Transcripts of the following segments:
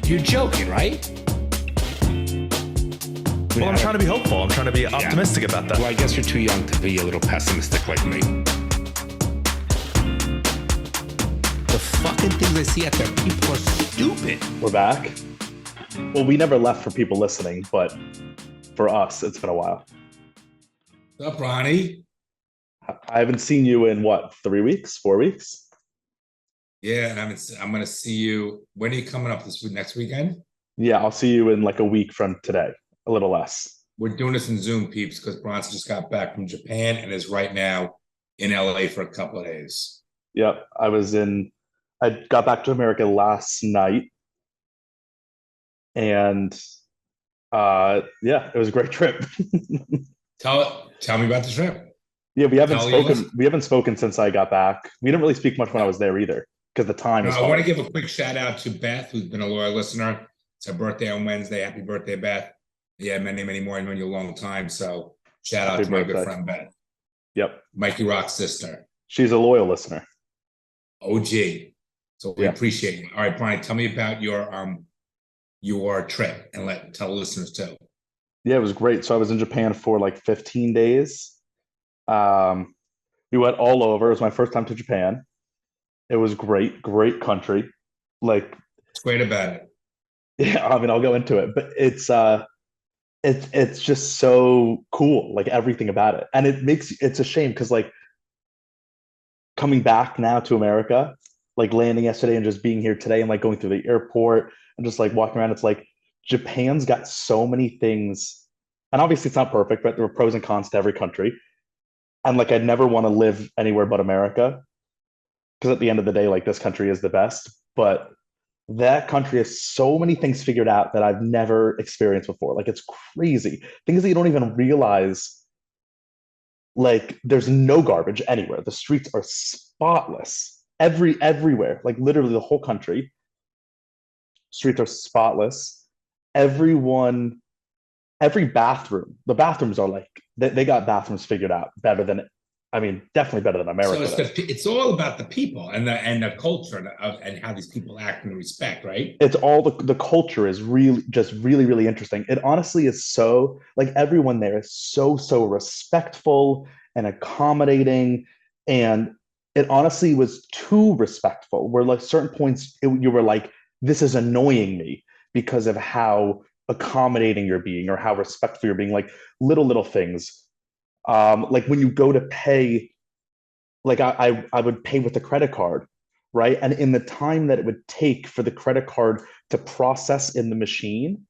You're joking, right? Well, I'm trying to be hopeful. I'm trying to be optimistic about that. Well, I guess you're too young to be a little pessimistic like me. The fucking things I see out there, people are stupid. We're back. Well, we never left for people listening, but for us, it's been a while. What's up, Ronnie? I haven't seen you in what, 3 weeks, 4 weeks? Yeah, I'm gonna see you. When are you coming up next weekend? Yeah, I'll see you in like a week from today, a little less. We're doing this in Zoom, peeps, because Bronson just got back from Japan and is right now in LA for a couple of days. Yep, I got back to America last night, and yeah, it was a great trip. Tell me about the trip. Yeah, we haven't spoken since I got back. We didn't really speak much when I was there either, because the time is I hard. want to give a quick shout out to Beth, who's been a loyal listener. It's her birthday on Wednesday. Happy birthday, Beth. Yeah, many, many more. I've known you a long time. So shout out to my good friend Beth. Yep. Mikey Rock's sister. She's a loyal listener. OG. So we appreciate you. All right, Brian, tell me about your trip and tell the listeners too. Yeah, it was great. So I was in Japan for like 15 days. We went all over. It was my first time to Japan. It was great, great country. Like, what's great about it? Yeah, I mean, I'll go into it, but it's just so cool, like everything about it. And it's a shame because like coming back now to America, like landing yesterday and just being here today and like going through the airport and just like walking around, it's like Japan's got so many things. And obviously it's not perfect, but there are pros and cons to every country. And like I'd never want to live anywhere but America. Because at the end of the day, like this country is the best. But that country has so many things figured out that I've never experienced before. Like it's crazy. Things that you don't even realize. Like there's no garbage anywhere. The streets are spotless. Everywhere. Like literally the whole country. Streets are spotless. Every bathroom, the bathrooms are like they got bathrooms figured out better than, I mean, definitely better than America. So it's all about the people and the culture and how these people act and respect, right? It's all the culture is really interesting. It honestly is so like everyone there is so respectful and accommodating, and it honestly was too respectful. Where like certain points you were like, this is annoying me because of how accommodating you're being or how respectful you're being. Like little things. Like when you go to pay, like I would pay with a credit card, right? And in the time that it would take for the credit card to process in the machine,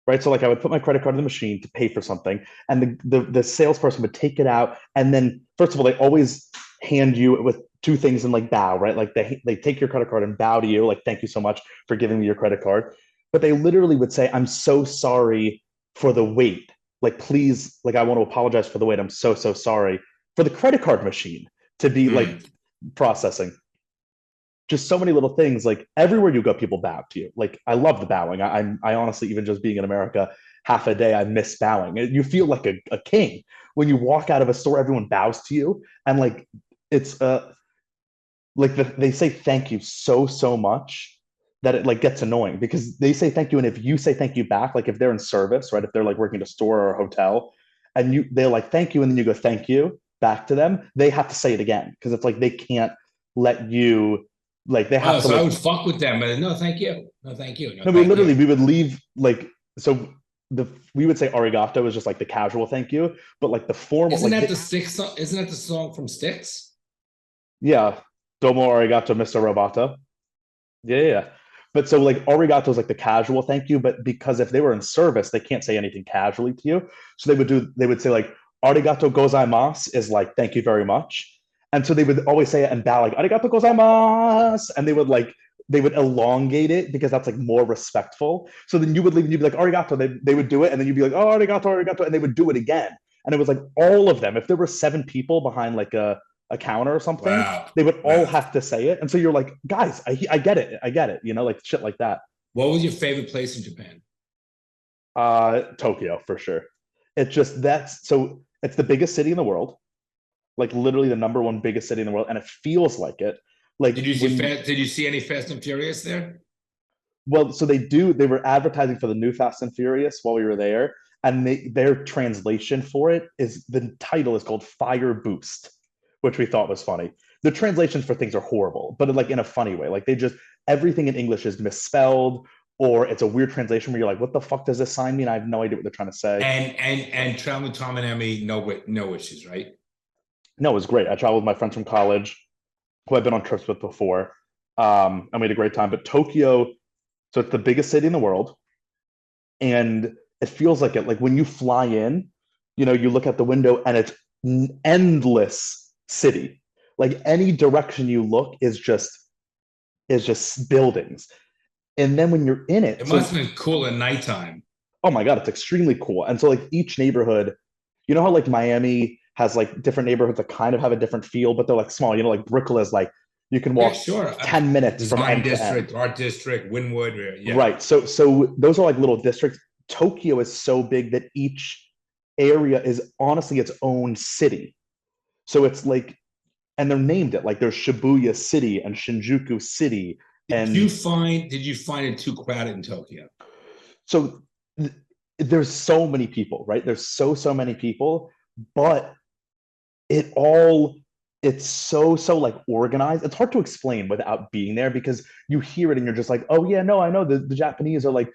right? So like I would put my credit card in the machine to pay for something, and the salesperson would take it out, and then first of all, they always hand you with two things and like bow, right? Like they take your credit card and bow to you, like thank you so much for giving me your credit card. But they literally would say, I'm so sorry for the wait. Like, please, like, I want to apologize for the wait. I'm so sorry for the credit card machine to be like processing. Just so many little things. Like everywhere you go, people bow to you. Like I love the bowing. I honestly, even just being in America half a day, I miss bowing. You feel like a king when you walk out of a store. Everyone bows to you, and like it's like they say thank you so much that it like gets annoying because they say thank you, and if you say thank you back, like if they're in service, right, if they're like working at a store or a hotel, and they're like thank you, and then you go thank you back to them, they have to say it again because it's like they can't let you, like they have to. So like, I would fuck with them, but no, thank you, no, thank you. No, we would leave like so. We would say arigato is just like the casual thank you, but like the formal. Isn't like, that the Styx song? Isn't that the song from Styx? Yeah, domo arigato, Mr. Roboto. Yeah. But so like arigato is like the casual thank you, but because if they were in service, they can't say anything casually to you. So they would say like arigato gozaimasu is like thank you very much. And so they would always say it and bow like arigato gozaimasu. And they would elongate it because that's like more respectful. So then you would leave and you'd be like arigato, they would do it, and then you'd be like, oh arigato, and they would do it again. And it was like all of them. If there were 7 people behind like a counter or something, they would all have to say it. And so you're like, guys, I get it, you know, like shit like that. What was your favorite place in Japan? Tokyo for sure. It's just it's the biggest city in the world, like literally the number 1 biggest city in the world, and it feels like it. Like did you see any Fast and Furious there? Well, so they were advertising for the new Fast and Furious while we were there, and their translation for it is the title is called Fire Boost, which we thought was funny. The translations for things are horrible, but like in a funny way. Like they just everything in English is misspelled, or it's a weird translation where you're like, what the fuck does this sign mean? I have no idea what they're trying to say. And traveling with Tom and Emmy, no issues, right? No, it was great. I traveled with my friends from college who I've been on trips with before. And we had a great time. But Tokyo, so it's the biggest city in the world, and it feels like it. Like when you fly in, you look at the window and it's endless city. Like any direction you look is just buildings. And then when you're in it, It must have been cool at nighttime. oh my god, it's extremely cool. And so like each neighborhood, you know how like Miami has like different neighborhoods that kind of have a different feel, but they're like small. Like Brickell is like you can Yeah, walk sure. 10 minutes from Design end to end. district, art district, Wynwood. Yeah. Right. So those are like little districts. Tokyo is so big that each area is honestly its own city. So it's like, and they're named it like there's Shibuya City and Shinjuku City. Did And you find it too crowded in Tokyo? so there's so many people, right? There's so many people, but it all it's so like organized. It's hard to explain without being there because you hear it and you're just like, oh yeah, no, I know the Japanese are like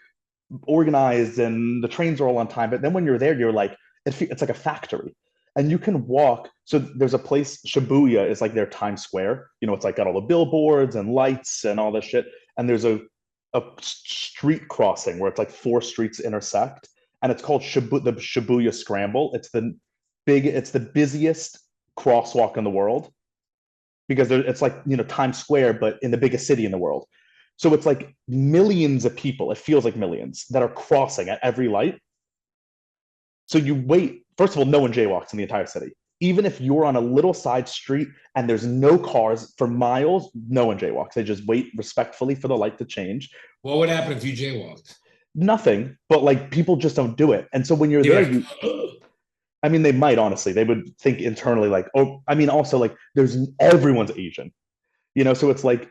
organized and the trains are all on time. But then when you're there, you're like, it's like a factory. And you can walk. So there's a place, Shibuya is like their Times Square. It's like got all the billboards and lights and all this shit. And there's a street crossing where it's like four streets intersect. And it's called the Shibuya Scramble. It's the busiest crosswalk in the world because it's like, Times Square, but in the biggest city in the world. So it's like millions of people, it feels like millions, that are crossing at every light. So you wait. First of all, no one jaywalks in the entire city. Even if you're on a little side street and there's no cars for miles, no one jaywalks. They just wait respectfully for the light to change. What would happen if you jaywalked? Nothing, but like people just don't do it. And so when you're there, I mean, they might honestly, they would think internally like, oh, I mean, also like everyone's Asian, so it's like,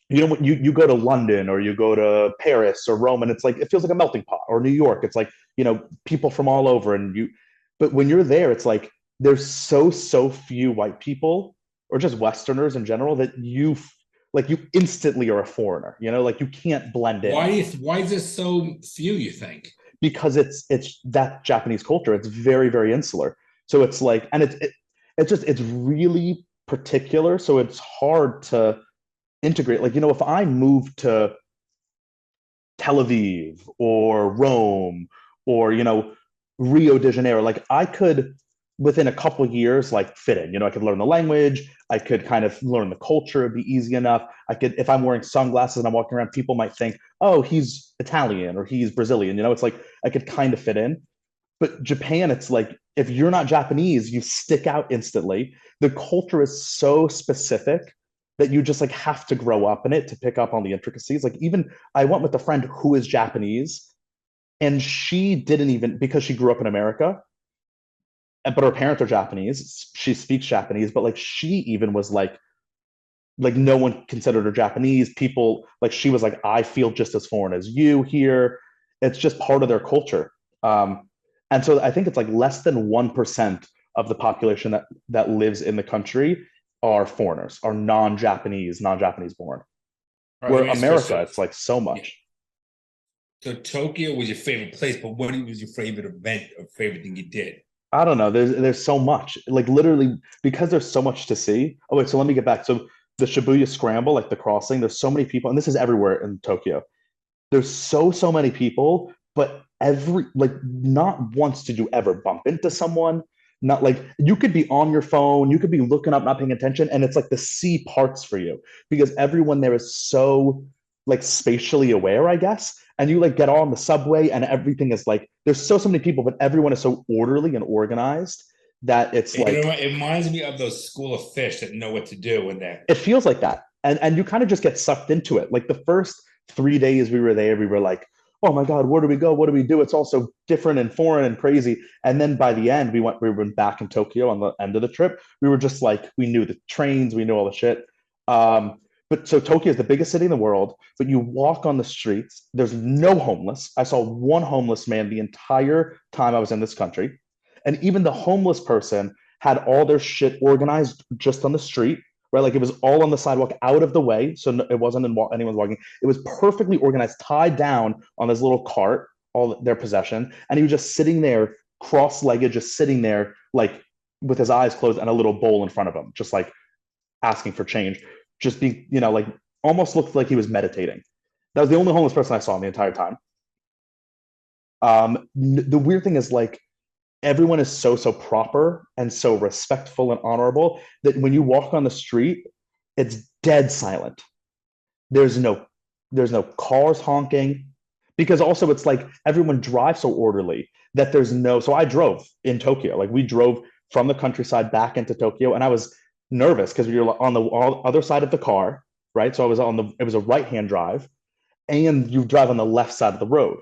when you go to London or you go to Paris or Rome, and it's like, it feels like a melting pot, or New York. It's like, people from all over. But when you're there, it's like, there's so few white people or just Westerners in general that you instantly are a foreigner, like you can't blend in. Why is this so few, you think? Because it's that Japanese culture. It's very, very insular. So it's like, and it's really particular. So it's hard to integrate. Like, if I moved to Tel Aviv or Rome or, Rio de Janeiro, like I could within a couple of years, like fit in, I could learn the language. I could kind of learn the culture. It'd be easy enough. If I'm wearing sunglasses and I'm walking around, people might think, oh, he's Italian or he's Brazilian. It's like I could kind of fit in. But Japan, it's like, if you're not Japanese, you stick out instantly. The culture is so specific that you just like have to grow up in it to pick up on the intricacies. Like even I went with a friend who is Japanese, and she didn't even, because she grew up in America, but her parents are Japanese. She speaks Japanese, but like she even was like no one considered her Japanese. People like, she was like, I feel just as foreign as you here. It's just part of their culture. And so I think it's like less than 1% of the population that lives in the country are foreigners, are non-Japanese born. Where America, it's like so much. So Tokyo was your favorite place, but what was your favorite event or favorite thing you did? I don't know. There's so much, like literally, because there's so much to see. Oh wait, so let me get back. So the Shibuya Scramble, like the crossing, there's so many people, and this is everywhere in Tokyo. There's so many people, but not once did you ever bump into someone. Not like you could be on your phone, you could be looking up, not paying attention, and it's like the C parts for you because everyone there is so like spatially aware, I guess. And you like get on the subway and everything is like, there's so many people, but everyone is so orderly and organized that it's like, it reminds me of those school of fish that know what to do when they it feels like that. And you kind of just get sucked into it. Like the first 3 days we were there, we were like, oh my God, where do we go? What do we do? It's all so different and foreign and crazy. And then by the end, we went back in Tokyo on the end of the trip. We were just like, we knew the trains, we knew all the shit. but so Tokyo is the biggest city in the world, but you walk on the streets, there's no homeless. I saw one homeless man the entire time I was in this country. And even the homeless person had all their shit organized just on the street, right? Like it was all on the sidewalk out of the way. So it wasn't in anyone's walking. It was perfectly organized, tied down on this little cart, all their possession. And he was just sitting there, cross legged, just sitting there, like with his eyes closed and a little bowl in front of him, just like asking for change, just being, like almost looked like he was meditating. That was the only homeless person I saw in the entire time. The weird thing is like everyone is so proper and so respectful and honorable that when you walk on the street, it's dead silent. There's no cars honking, because also it's like everyone drives so orderly that there's no. So I drove in Tokyo, like we drove from the countryside back into Tokyo, and I was nervous because you're on the other side of the car, right? So I was it was a right-hand drive, and you drive on the left side of the road.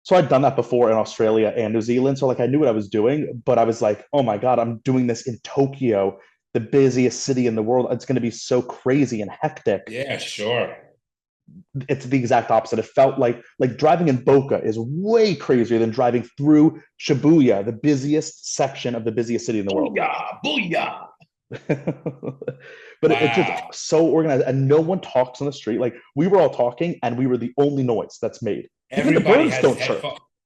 So I'd done that before in Australia and New Zealand. So like I knew what I was doing, but I was like, oh my God, I'm doing this in Tokyo, the busiest city in the world. It's going to be so crazy and hectic. Yeah, sure. It's the exact opposite. It felt like driving in Boca is way crazier than driving through Shibuya, the busiest section of the busiest city in the world. Booyah, booyah. But it's just so organized, and no one talks on the street. Like we were all talking, and we were the only noise that's made. Even the birds don't chirp.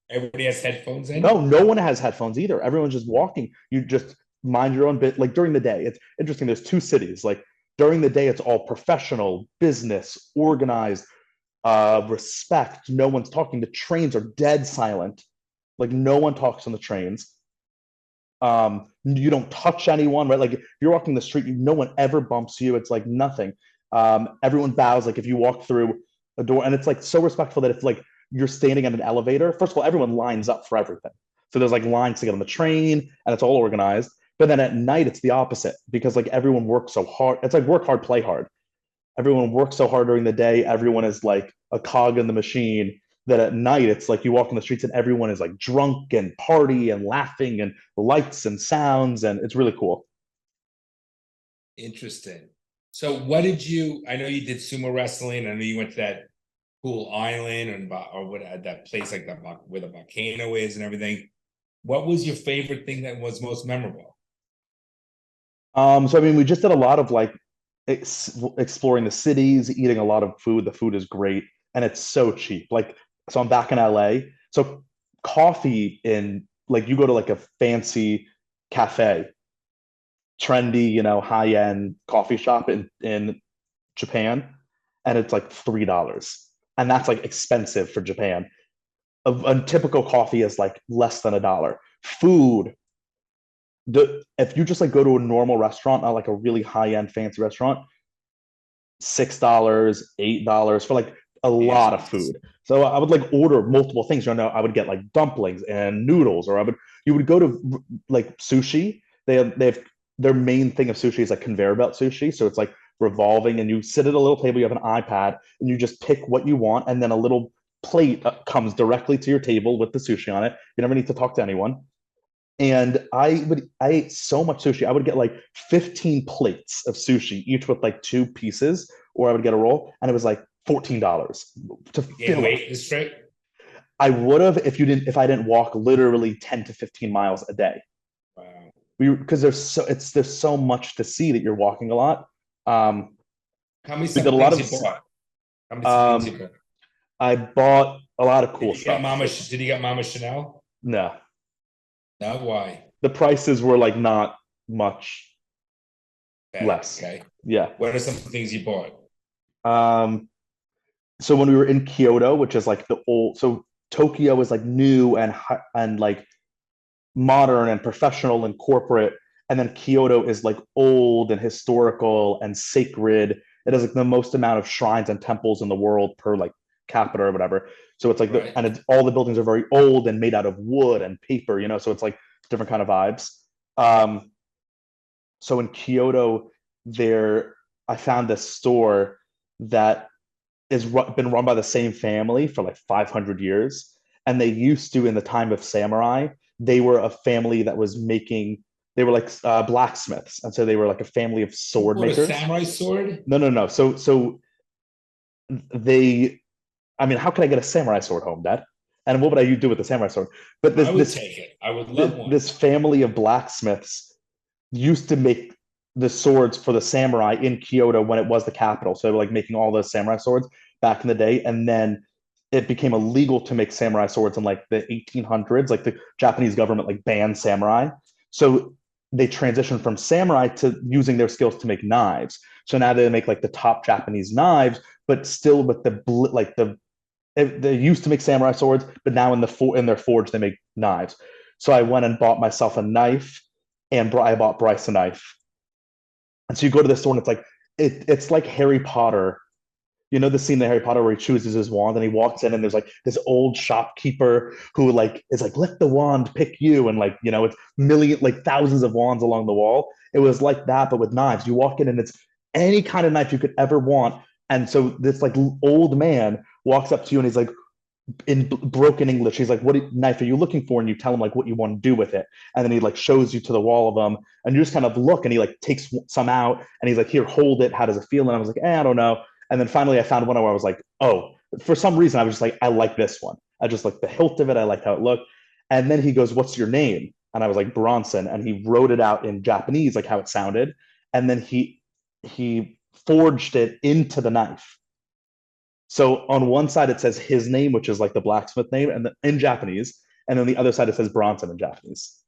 Everybody has headphones in. No one has headphones either. Everyone's just walking. You just mind your own bit. Like during the day, it's interesting. There's two cities. Like during the day, it's all professional, business, organized, respect. No one's talking. The trains are dead silent. Like no one talks on the trains. You don't touch anyone, right? Like if you're walking the street, no one ever bumps you. It's like nothing. Everyone bows. Like if you walk through a door, and it's like so respectful that if like you're standing at an elevator, first of all, everyone lines up for everything. So there's like lines to get on the train, and it's all organized. But then at night, it's the opposite, because like everyone works so hard. It's like work hard, play hard. Everyone works so hard during the day. Everyone is like a cog in the machine, that at night it's like you walk in the streets and everyone is like drunk and party and laughing and lights and sounds, and it's really cool. Interesting. So I know you did sumo wrestling. I know you went to that cool island or what that place like that where the volcano is and everything. What was your favorite thing that was most memorable? So I mean, we just did a lot of like exploring the cities, eating a lot of food. The food is great, and it's so cheap. Like, so I'm back in LA. So coffee in like you go to like a fancy cafe, trendy, high-end coffee shop in Japan, and it's like $3. And that's like expensive for Japan. A typical coffee is like less than $1. Food, if you just like go to a normal restaurant, not like a really high-end fancy restaurant, $6, $8 for like a lot of food. So I would like order multiple things. I would get like dumplings and noodles, or you would go to like sushi. They have their main thing of sushi is like conveyor belt sushi. So it's like revolving, and you sit at a little table, you have an iPad, and you just pick what you want, and then a little plate comes directly to your table with the sushi on it. You never need to talk to anyone. And I ate so much sushi. I would get like 15 plates of sushi, each with like 2 pieces, or I would get a roll, and it was like $14 to fill it. I would have if I didn't walk literally 10 to 15 miles a day. Wow. Because there's so much to see that you're walking a lot. How many things you bought? How many things you bought? I bought a lot of cool stuff. Did you get Mama Chanel? No. No, why? The prices were like not much less. Okay. Yeah. What are some things you bought? So when we were in Kyoto, which is like so Tokyo is like new and like modern and professional and corporate, and then Kyoto is like old and historical and sacred. It has like the most amount of shrines and temples in the world per like capita or whatever. So it's like all the buildings are very old and made out of wood and paper, so it's like different kind of vibes. So in Kyoto, I found this store that been run by the same family for like 500 years. And they used to, in the time of samurai, they were a family that was making They were like blacksmiths, and so they were like a family of sword What, a makers. samurai sword? No, no, no. So they, I mean, how could I get a samurai sword home, Dad? And what would I do with the samurai sword? But I would take it. I would love one. this family of blacksmiths used to make the swords for the samurai in Kyoto when it was the capital. So they were like making all the samurai swords back in the day. And then it became illegal to make samurai swords in like the 1800s. Like the Japanese government like banned samurai. So they transitioned from samurai to using their skills to make knives. So now they make like the top Japanese knives, but still with the like they used to make samurai swords, but now in their forge they make knives. So I went and bought myself a knife, and I bought Bryce a knife. And so you go to the store and it's like it's like Harry Potter. You know the scene in Harry Potter where he chooses his wand and he walks in and there's like this old shopkeeper who like is like, let the wand pick you, and like, you know, it's million like thousands of wands along the wall. It was like that, but with knives. You walk in and it's any kind of knife you could ever want. And so this like old man walks up to you and he's like, in broken English, he's like, "What knife are you looking for?" And you tell him like what you want to do with it, and then he like shows you to the wall of them, and you just kind of look, and he like takes some out, and he's like, "Here, hold it. How does it feel?" And I was like, I don't know. And then finally, I found one where I was like, "Oh," for some reason, I was just like, "I like this one. I just like the hilt of it. I like how it looked." And then he goes, "What's your name?" And I was like, "Bronson," and he wrote it out in Japanese, like how it sounded, and then he forged it into the knife. So on one side it says his name, which is like the blacksmith name, and in Japanese, and then the other side it says Bronson in Japanese.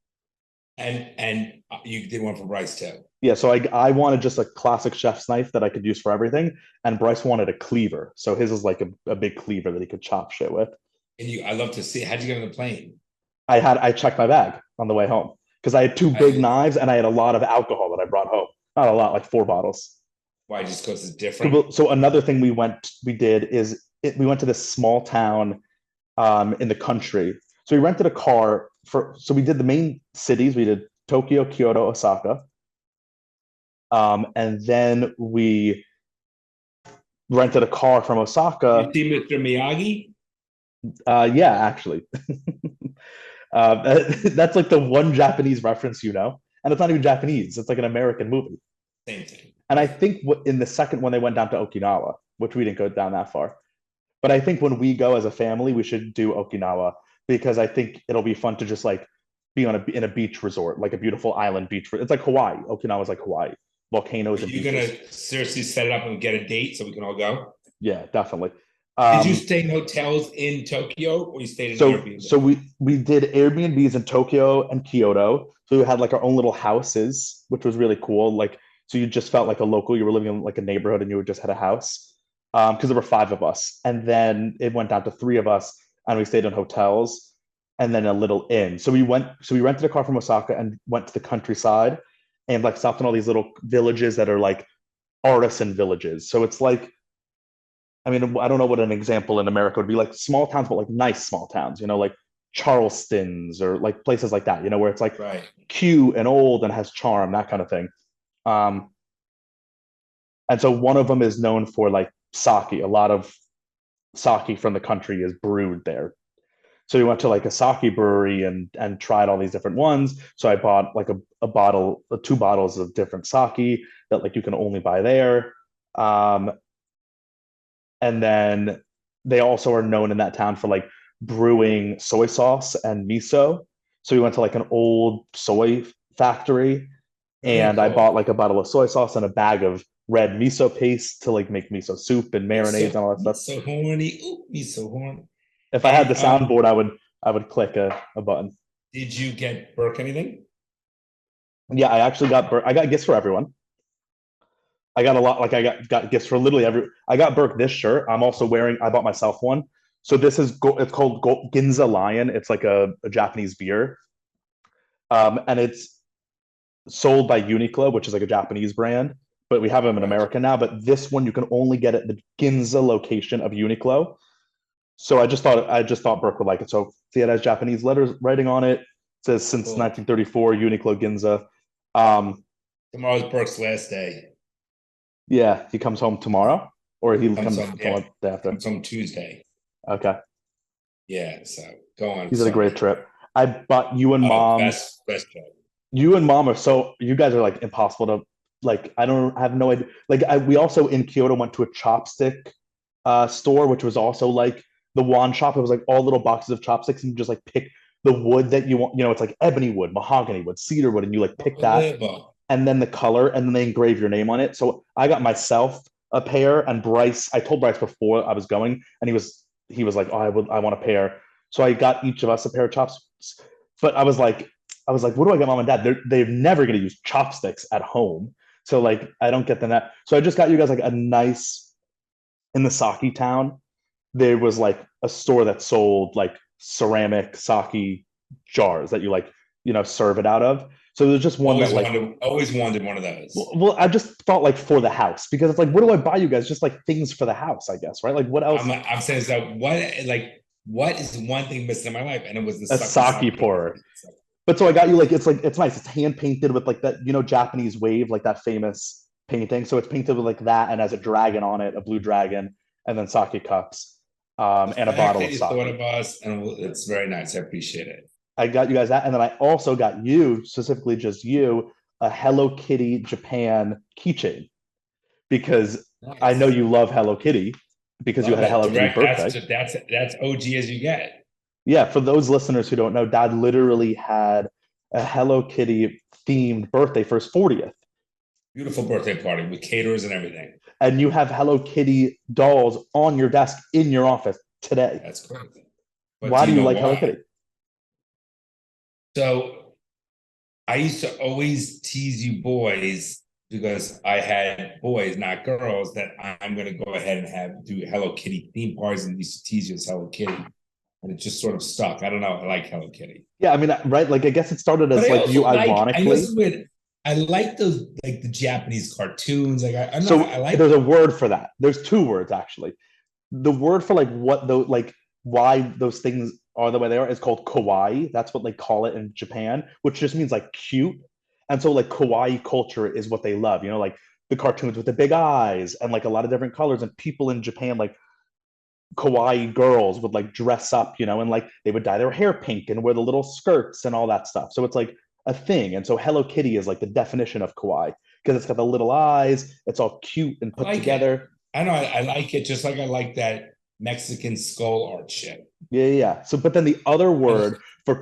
And you did one for Bryce too. Yeah, so I wanted just a classic chef's knife that I could use for everything, and Bryce wanted a cleaver, so his is like a big cleaver that he could chop shit with. And I love to see. How'd you get on the plane? I checked my bag on the way home because I had two big knives and I had a lot of alcohol that I brought home. Not a lot, like 4 bottles. Why? Just because it's different. So another thing we did is we went to this small town in the country. So we rented a car so we did the main cities. We did Tokyo, Kyoto, Osaka. And then we rented a car from Osaka. You see Mr. Miyagi? Yeah, actually. That's like the one Japanese reference, you know, and it's not even Japanese. It's like an American movie. Same thing. And I think in the second one, they went down to Okinawa, which we didn't go down that far. But I think when we go as a family, we should do Okinawa because I think it'll be fun to just like be in a beach resort, like a beautiful island beach. It's like Hawaii. Okinawa is like Hawaii, volcanoes Are and you beaches. gonna seriously set it up and get a date so we can all go? Yeah, definitely. Did you stay in hotels in Tokyo or you stayed in So Airbnb? so we did Airbnbs in Tokyo and Kyoto. So we had like our own little houses, which was really cool. Like so you just felt like a local. You were living in like a neighborhood and you just had a house. Because there were 5 of us. And then it went down to 3 of us and we stayed in hotels and then a little inn. So we rented a car from Osaka and went to the countryside and like stopped in all these little villages that are like artisan villages. So it's like, I mean, I don't know what an example in America would be, like small towns, but like nice small towns, you know, like Charleston's or like places like that, you know, where it's like Right. cute and old and has charm, that kind of thing. Um, and so one of them is known for like sake. A lot of sake from the country is brewed there. So we went to like a sake brewery and tried all these different ones. So I bought like a bottle, 2 bottles of different sake that like you can only buy there. Um, and then they also are known in that town for like brewing soy sauce and miso. So we went to like an old soy factory Very and I cool. bought like a bottle of soy sauce and a bag of red miso paste to like make miso soup and marinades and all that stuff. He's so horny. Ooh, he's so horny. If I had the And soundboard, I would click a button. did you get Burke anything? Yeah, I got gifts for everyone. I got a lot, like I got gifts for literally every. I got Burke this shirt. I'm also wearing. I bought myself one. So this is it's called Ginza Lion. It's like a Japanese beer, and it's sold by Uniqlo, which is like a Japanese brand. But we have them in Right. America now. But this one you can only get at the Ginza location of Uniqlo. So I just thought Burke would like it. So see, it has Japanese letters writing on it. It says since Cool. 1934, Uniqlo Ginza. Um, Tomorrow's Burke's last day. yeah, he comes home tomorrow, or he Comes comes home, yeah. home the day after. Comes home Tuesday. Okay, Yeah, so go on. he's had a great Sorry. trip. I bought you and Oh, mom's. best job. You and mom are so, you guys are like impossible to, like, I have no idea. Like we also in Kyoto went to a chopstick store, which was also like the wand shop. It was like all little boxes of chopsticks, and you just like pick the wood that you want. You know, it's like ebony wood, mahogany wood, cedar wood, and you like pick that, Unbelievable. and then the color, and then they engrave your name on it. So I got myself a pair, and Bryce, I told Bryce before I was going, and he was like, oh, I want a pair. So I got each of us a pair of chopsticks. But I was like, what do I get mom and dad? They're never gonna use chopsticks at home. So like I don't get them that. So I just got you guys like a nice, in the sake town, there was like a store that sold like ceramic sake jars that you like, serve it out of. So there's just one that like, Always wanted one of those. well, I just thought like for the house, because it's like, what do I buy you guys? Just like things for the house, I guess, right? Like what else? I'm saying so. What is one thing missing in my life? And it was the A sucky sake sake. pourer. But so I got you like, it's nice. It's hand painted with like that, Japanese wave, like that famous painting. So it's painted with like that and has a dragon on it, a blue dragon, and then sake cups, The and a fact bottle that of you thought sake. of us, and it's very nice. I appreciate it. I got you guys that, and then I also got you, specifically just you, a Hello Kitty Japan keychain, because I know Nice. you love Hello Kitty because you Love had a it. Hello Kitty Direct. birthday. That's OG as you get. Yeah, for those listeners who don't know, Dad literally had a Hello Kitty themed birthday for his 40th. Beautiful birthday party with caterers and everything. And you have Hello Kitty dolls on your desk in your office today. That's great. But Why do do you you know like Hello why? Kitty? So I used to always tease you boys because I had boys, not girls, that I'm going to go ahead and do Hello Kitty theme parties and used to tease you as Hello Kitty. And it just sort of stuck. I don't know. I like Hello Kitty. Yeah, I mean, right? Like, I guess it started But as I like you also like, I know this ironically. is weird. I like those, like the Japanese cartoons. Like, I don't know. I So like, there's a word for that. There's two words actually. The word for like what those like why those things are the way they are is called kawaii. That's what they call it in Japan, which just means like cute. And so like kawaii culture is what they love, like the cartoons with the big eyes and like a lot of different colors. And people in Japan like kawaii girls would like dress up, and like they would dye their hair pink and wear the little skirts and all that stuff. So it's like a thing. And so Hello Kitty is like the definition of kawaii because it's got the little eyes, it's all cute and I put like it. together. I know. I like it just like I like that Mexican skull art shit. Yeah, yeah, yeah. So, but then the other I, word for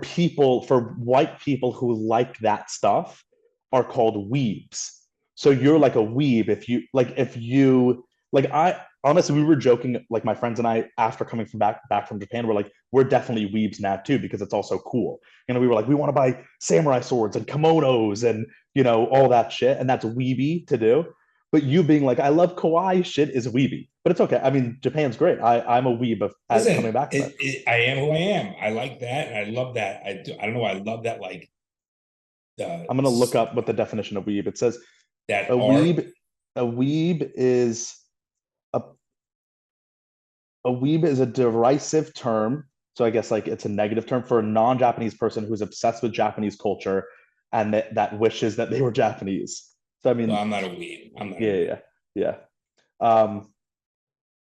white people who like that stuff are called weebs. So you're like a weeb if you I honestly we were joking like my friends and I after coming from back from Japan we're like we're definitely weebs now too because it's also cool. We were like we want to buy samurai swords and kimonos and all that shit and that's weeby to do. But you being like, I love kawaii shit is weeby. But it's okay. I mean, Japan's great. I'm a weeb of coming listen, back from it. I am who I am. I like that, and I love that. I do. I don't know. I love that. Like the I'm gonna look up what the definition of weeb. It says a that art. weeb, a weeb is a a weeb is a derisive term. So I guess like it's a negative term for a non-Japanese person who's obsessed with Japanese culture and that wishes that they were Japanese. So I Well, mean, I'm not a weeb. I'm not a yeah, weeb. yeah, yeah.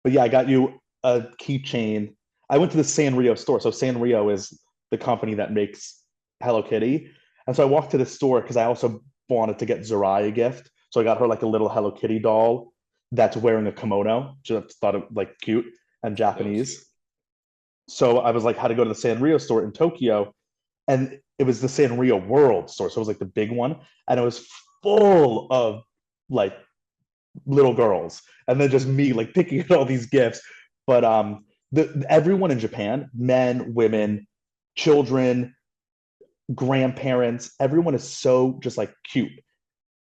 But yeah, I got you a keychain. I went to the Sanrio store. So Sanrio is the company that makes Hello Kitty. And so I walked to the store because I also wanted to get Zerai a gift. So I got her like a little Hello Kitty doll that's wearing a kimono. Just thought it like cute and So cute. Japanese. So I was like, how to go to the Sanrio store in Tokyo. And it was the Sanrio World store. So it was like the big one. And it was full of like little girls and then just me like picking at all these gifts. But everyone in Japan, men, women, children, grandparents, everyone is so just like cute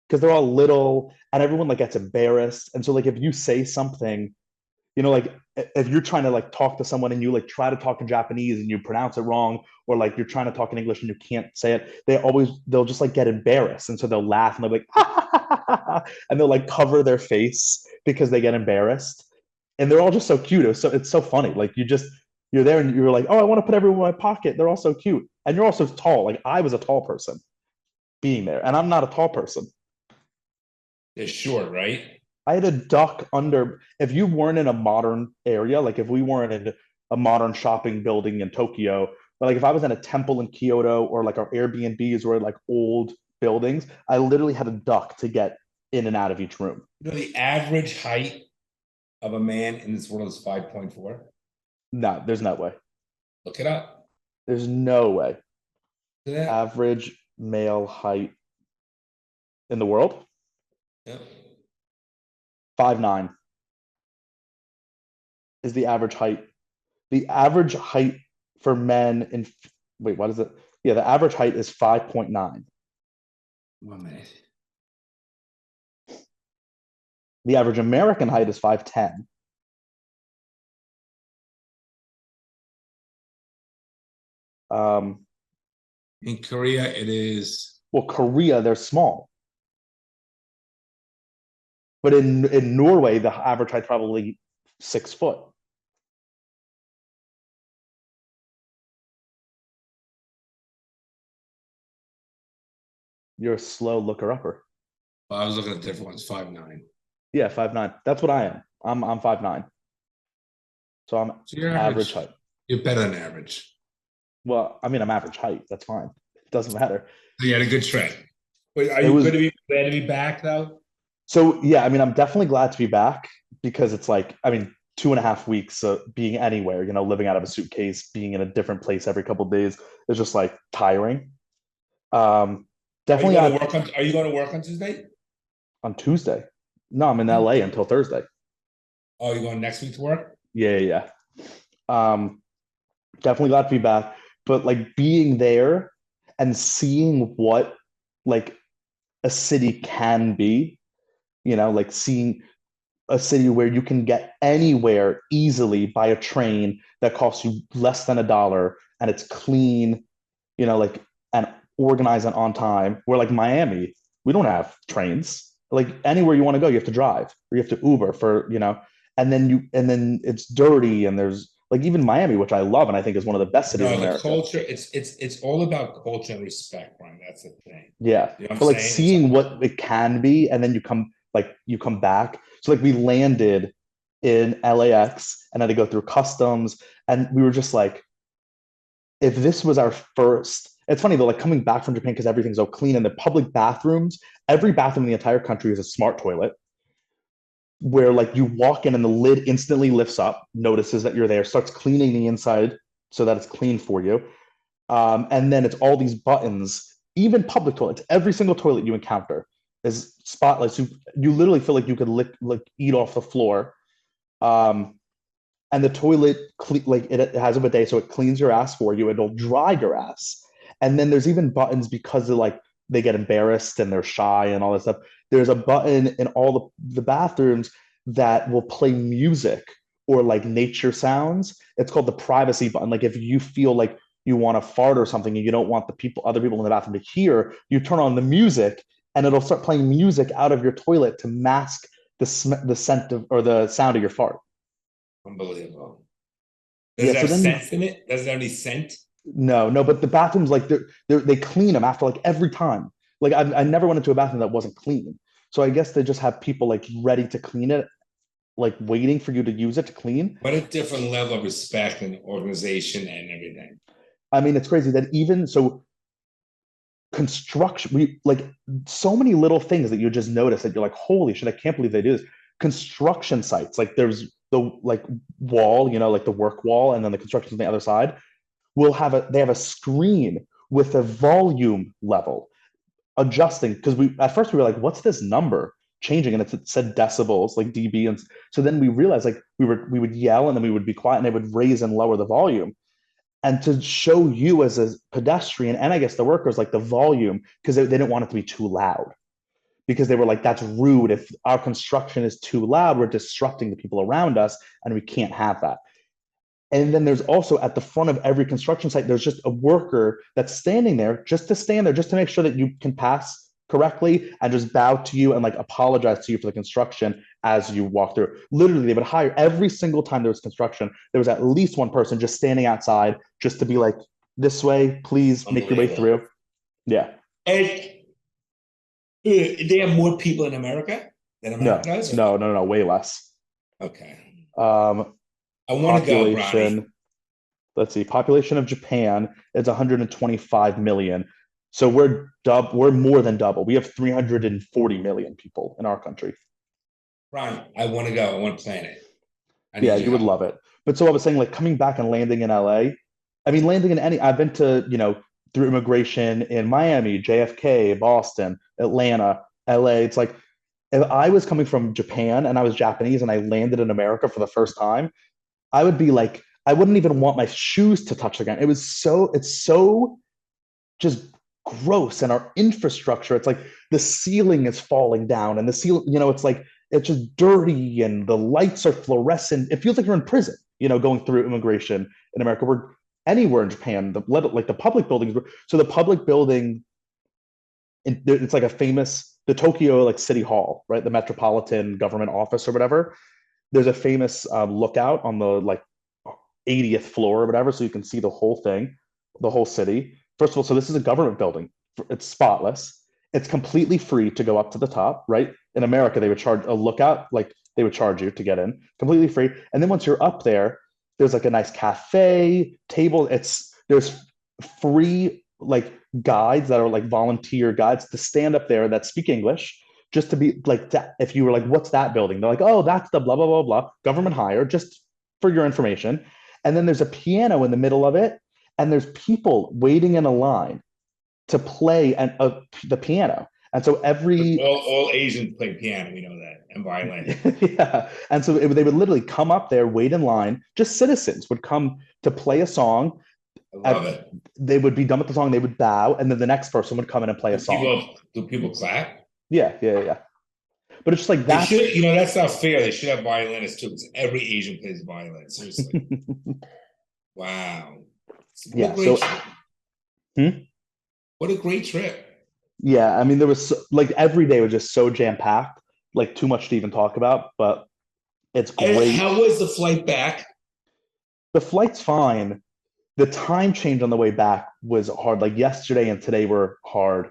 because they're all little and everyone like gets embarrassed. And so like if you say something, like if you're trying to like talk to someone and you like try to talk in Japanese and you pronounce it wrong, or like you're trying to talk in English and you can't say it, they'll just like get embarrassed. And so they'll laugh and they'll be like, and they'll like cover their face because they get embarrassed. And they're all just so cute. It's so funny. Like you're there and you're like, oh, I want to put everyone in my pocket. They're all so cute. And you're also tall. Like I was a tall person being there, and I'm not a tall person. They're short, right? I had a duck under. If you weren't in a modern area, like if we weren't in a modern shopping building in Tokyo, but like if I was in a temple in Kyoto or like our Airbnbs were like old buildings. I literally had a duck to get in and out of each room. You know, the average height of a man in this world is 5.4. No, there's no way. Look it up. There's no way. Look at that. Average male height in the world? Yep. 5'9" is the average height. The average height for men in wait, what is it? Yeah, the average height is 5.9. 1 minute. The average American height is 5'10. In Korea, it is. Well, Korea, they're small. But in Norway, the average height probably 6 foot. You're a slow looker upper. Well, I was looking at different ones. 5'9". Yeah, 5'9". That's what I am. I'm 5'9". So I'm So you're average height. You're better than average. Well, I mean, I'm average height. That's fine. It doesn't matter. So you had a good trip. Wait, are you going to be glad to be back though? So yeah, I mean, I'm definitely glad to be back because it's like, I mean, 2.5 weeks of being anywhere, living out of a suitcase, being in a different place every couple of days is just like tiring. Definitely. Are you going to work on Tuesday? On Tuesday? No, I'm in LA until Thursday. Oh, you're going next week to work? Yeah. Definitely glad to be back, but like being there and seeing what like a city can be, like seeing a city where you can get anywhere easily by a train that costs you less than $1 and it's clean, like and organized and on time. Where like Miami, we don't have trains. Like anywhere you want to go, you have to drive or you have to Uber for, and then it's dirty and there's like even Miami, which I love and I think is one of the best cities in America. The culture, it's all about culture and respect, Brian. That's the thing. Yeah. You know but like seeing what it can be, and then you come back. So like we landed in LAX and had to go through customs, and we were just like, if this was our first, it's funny though, like coming back from Japan because everything's so clean and the public bathrooms, every bathroom in the entire country is a smart toilet where like you walk in and the lid instantly lifts up, notices that you're there, starts cleaning the inside so that it's clean for you. And then it's all these buttons, even public toilets, every single toilet you encounter is spotlights. You literally feel like you could eat off the floor. And the toilet, it has a bidet, so it cleans your ass for you. It'll dry your ass. And then there's even buttons because they get embarrassed and they're shy and all that stuff. There's a button in all the bathrooms that will play music or like nature sounds. It's called the privacy button. Like if you feel like you want to fart or something and you don't want other people in the bathroom to hear, you turn on the music and it'll start playing music out of your toilet to mask the scent or the sound of your fart. Unbelievable. Does it have scent in it? Does it have any scent? No, but the bathrooms, like they clean them after like every time. Like I never went into a bathroom that wasn't clean. So I guess they just have people like ready to clean it, like waiting for you to use it to clean. What a different level of respect and organization and everything. I mean, it's crazy that even so construction, we like so many little things that you just notice that you're like, holy shit, I can't believe they do this. Construction sites, like there's the like wall, like the work wall, and then the construction on the other side they have a screen with a volume level adjusting, because at first we were like, what's this number changing? And it said decibels, like dB. And so then we realized like we would yell and then we would be quiet and they would raise and lower the volume. And to show you as a pedestrian, and I guess the workers, like the volume, because they didn't want it to be too loud. Because they were like, that's rude. If our construction is too loud, we're disrupting the people around us, and we can't have that. And then there's also at the front of every construction site, there's just a worker that's standing there just to stand there, just to make sure that you can pass correctly and just bow to you and like apologize to you for the construction as you walk through. Literally, they would hire every single time there was construction. There was at least one person just standing outside just to be like, this way, please make your way through. Yeah. And they have more people in America than America does? No, way less. Okay. I want to go, Ronnie. Let's see. Population of Japan is 125 million. So we're more than double. We have 340 million people in our country. Ron, I want to go. I want to plan it. I Yeah, need your you would help. love it. But so I was saying, like coming back and landing in LA, I mean, landing in any, I've been to, through immigration in Miami, JFK, Boston, Atlanta, LA. It's like if I was coming from Japan and I was Japanese and I landed in America for the first time, I would be like, I wouldn't even want my shoes to touch the ground. It's so just gross. And our infrastructure, it's like the ceiling is falling down and the ceiling, it's like it's just dirty and the lights are fluorescent. It feels like you're in prison, going through immigration in America. We're anywhere in Japan, like the public buildings. So the public building, it's like the Tokyo like city hall, right? The metropolitan government office or whatever. There's a famous lookout on the like 80th floor or whatever, so you can see the whole thing, the whole city. First of all, so this is a government building. It's spotless. It's completely free to go up to the top, right? In America, they would charge a lookout, like they would charge you to get in, completely free. And then once you're up there, there's like a nice cafe, table. There's free like guides that are like volunteer guides to stand up there that speak English, just to be like, if you were like, what's that building? They're like, oh, that's the blah, blah, blah, blah, government hire, just for your information. And then there's a piano in the middle of it, and there's people waiting in a line to play the piano. And so All Asians play piano, we know that, and violin. yeah. And so they would literally come up there, wait in line. Just citizens would come to play a song. I love it. They would be done with the song, they would bow, and then the next person would come in and play a song. Do people clap? Yeah, yeah, yeah. But it's just like They that. should, that's not fair. They should have violinists too, because every Asian plays violin. Seriously. Wow. Yeah. So, what a great trip. Yeah, I mean, there was like every day was just so jam packed, like too much to even talk about, but it's great. How was the flight back? The flight's fine. The time change on the way back was hard. Like yesterday and today were hard.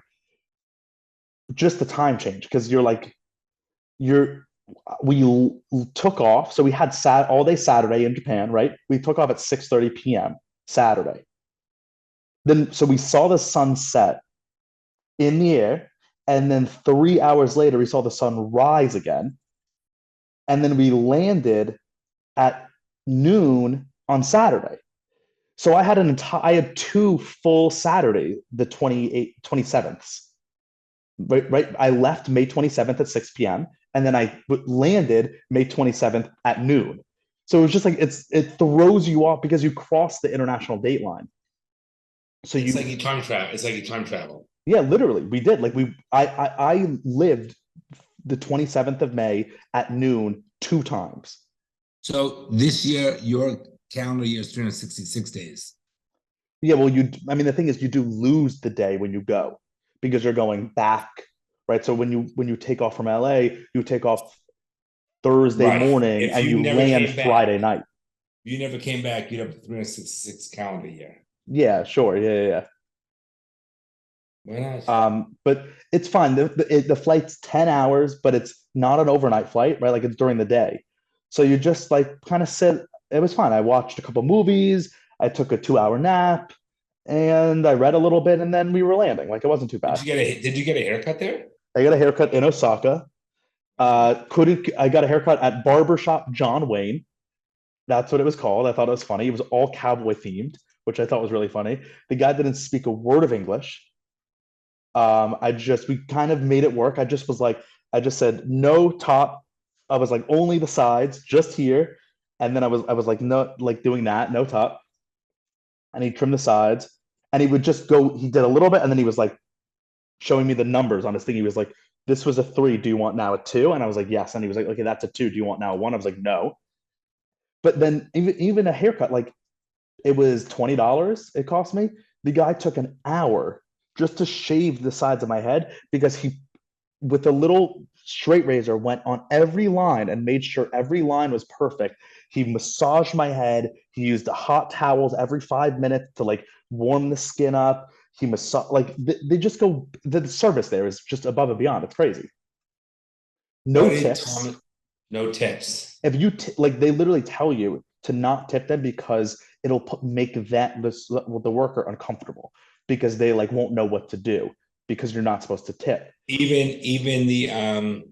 Just the time change, because we took off. So we had all day Saturday in Japan, right? We took off at 6:30 p.m. Saturday. Then so we saw the sun set in the air, and then 3 hours later we saw the sun rise again, and then we landed at noon on Saturday. So I had 2 full Saturday, the 27th. Right. I left May 27th at 6 p.m. and then I landed May 27th at noon. So it was just like it throws you off because you cross the international date line. So it's like you time travel. It's like you time travel. Yeah, literally, we did. Like I lived the 27th of May at noon 2 times. So this year, your calendar year is 366 days. Yeah, well, the thing is, you do lose the day when you go because you're going back, right? So when you take off from LA, you take off Thursday morning and you land Friday night. If you never came back, you'd have 366 calendar year. Yeah, sure. Yeah. Nice. But it's fine. The flight's 10 hours, but it's not an overnight flight, right? Like it's during the day. So you just like kind of sit. It was fine. I watched a couple movies. I took a 2-hour nap, and I read a little bit, and then we were landing. Like it wasn't too bad. Did you get a haircut there? I got a haircut in Osaka. I got a haircut at Barbershop John Wayne. That's what it was called. I thought it was funny. It was all cowboy themed, which I thought was really funny. The guy didn't speak a word of English. We kind of made it work. I just said no top. I was like only the sides, just here. And then I was like no, like doing that, no top. And he trimmed the sides, and he would just go. He did a little bit, and then he was like showing me the numbers on his thing. He was like, "This was a 3. Do you want now a 2?" And I was like, "Yes." And he was like, "Okay, that's a 2. Do you want now a 1?" I was like, "No." But then even a haircut, like it was $20. It cost me. The guy took an hour just to shave the sides of my head because he, with a little straight razor, went on every line and made sure every line was perfect. He massaged my head. He used hot towels every 5 minutes to like warm the skin up. He massage they just go. The service there is just above and beyond. It's crazy. No tips. No tips. If you they literally tell you to not tip them because it'll make the worker uncomfortable. because they like won't know what to do because you're not supposed to tip. Even the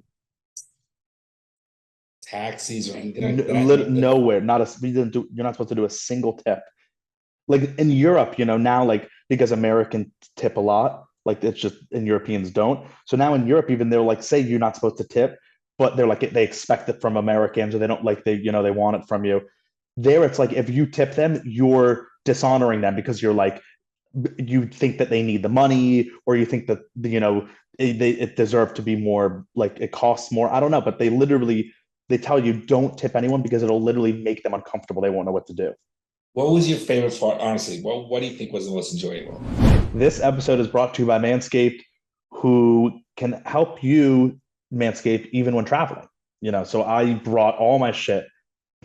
taxis or anything like that. Nowhere, not a we didn't do. You're not supposed to do a single tip. Like in Europe, now like because Americans tip a lot, like it's just and Europeans don't. So now in Europe, even they're like say you're not supposed to tip, but they're like they expect it from Americans or they don't like they want it from you. There, it's like if you tip them, you're dishonoring them because you're like you think that they need the money or you think that it deserves to be more like it costs more. I don't know, but they tell you don't tip anyone because it'll literally make them uncomfortable. They won't know what to do. What was your favorite part, honestly? What do you think was the most enjoyable? This episode is brought to you by Manscaped, who can help you Manscaped even when traveling. So I brought all my shit.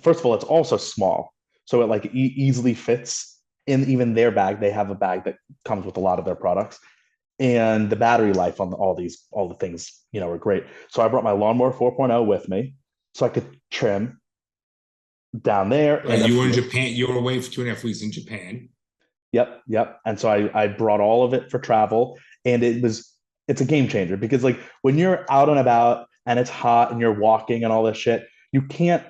First of all, it's also small, so it like easily fits in even their bag. They have a bag that comes with a lot of their products, and the battery life on all the things are great. So I brought my lawnmower 4.0 with me, so I could trim down there. And you were in Japan. You were away for 2.5 weeks in Japan. Yep. And so I brought all of it for travel, and it's a game changer because like when you're out and about and it's hot and you're walking and all this shit, you can't,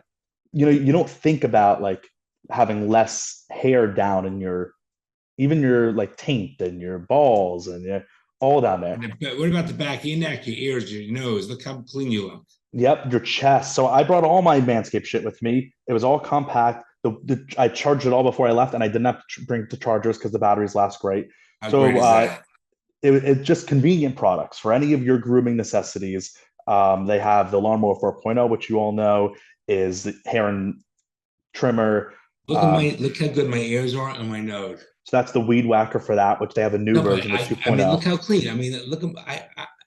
you don't think about like having less hair down in even your like taint and your balls and all down there. What about the back of your neck, your ears, your nose? Look how clean you look. Yep, your chest. So I brought all my Manscaped shit with me. It was all compact. I charged it all before I left, and I didn't have to bring the chargers because the batteries last great. How so great is that? It's just convenient products for any of your grooming necessities. They have the Lawnmower 4.0, which you all know is the hair and trimmer. Look how good my ears are and my nose. So that's the Weed Whacker for that, which they have a new version of 2.0. I mean, look how clean. I mean,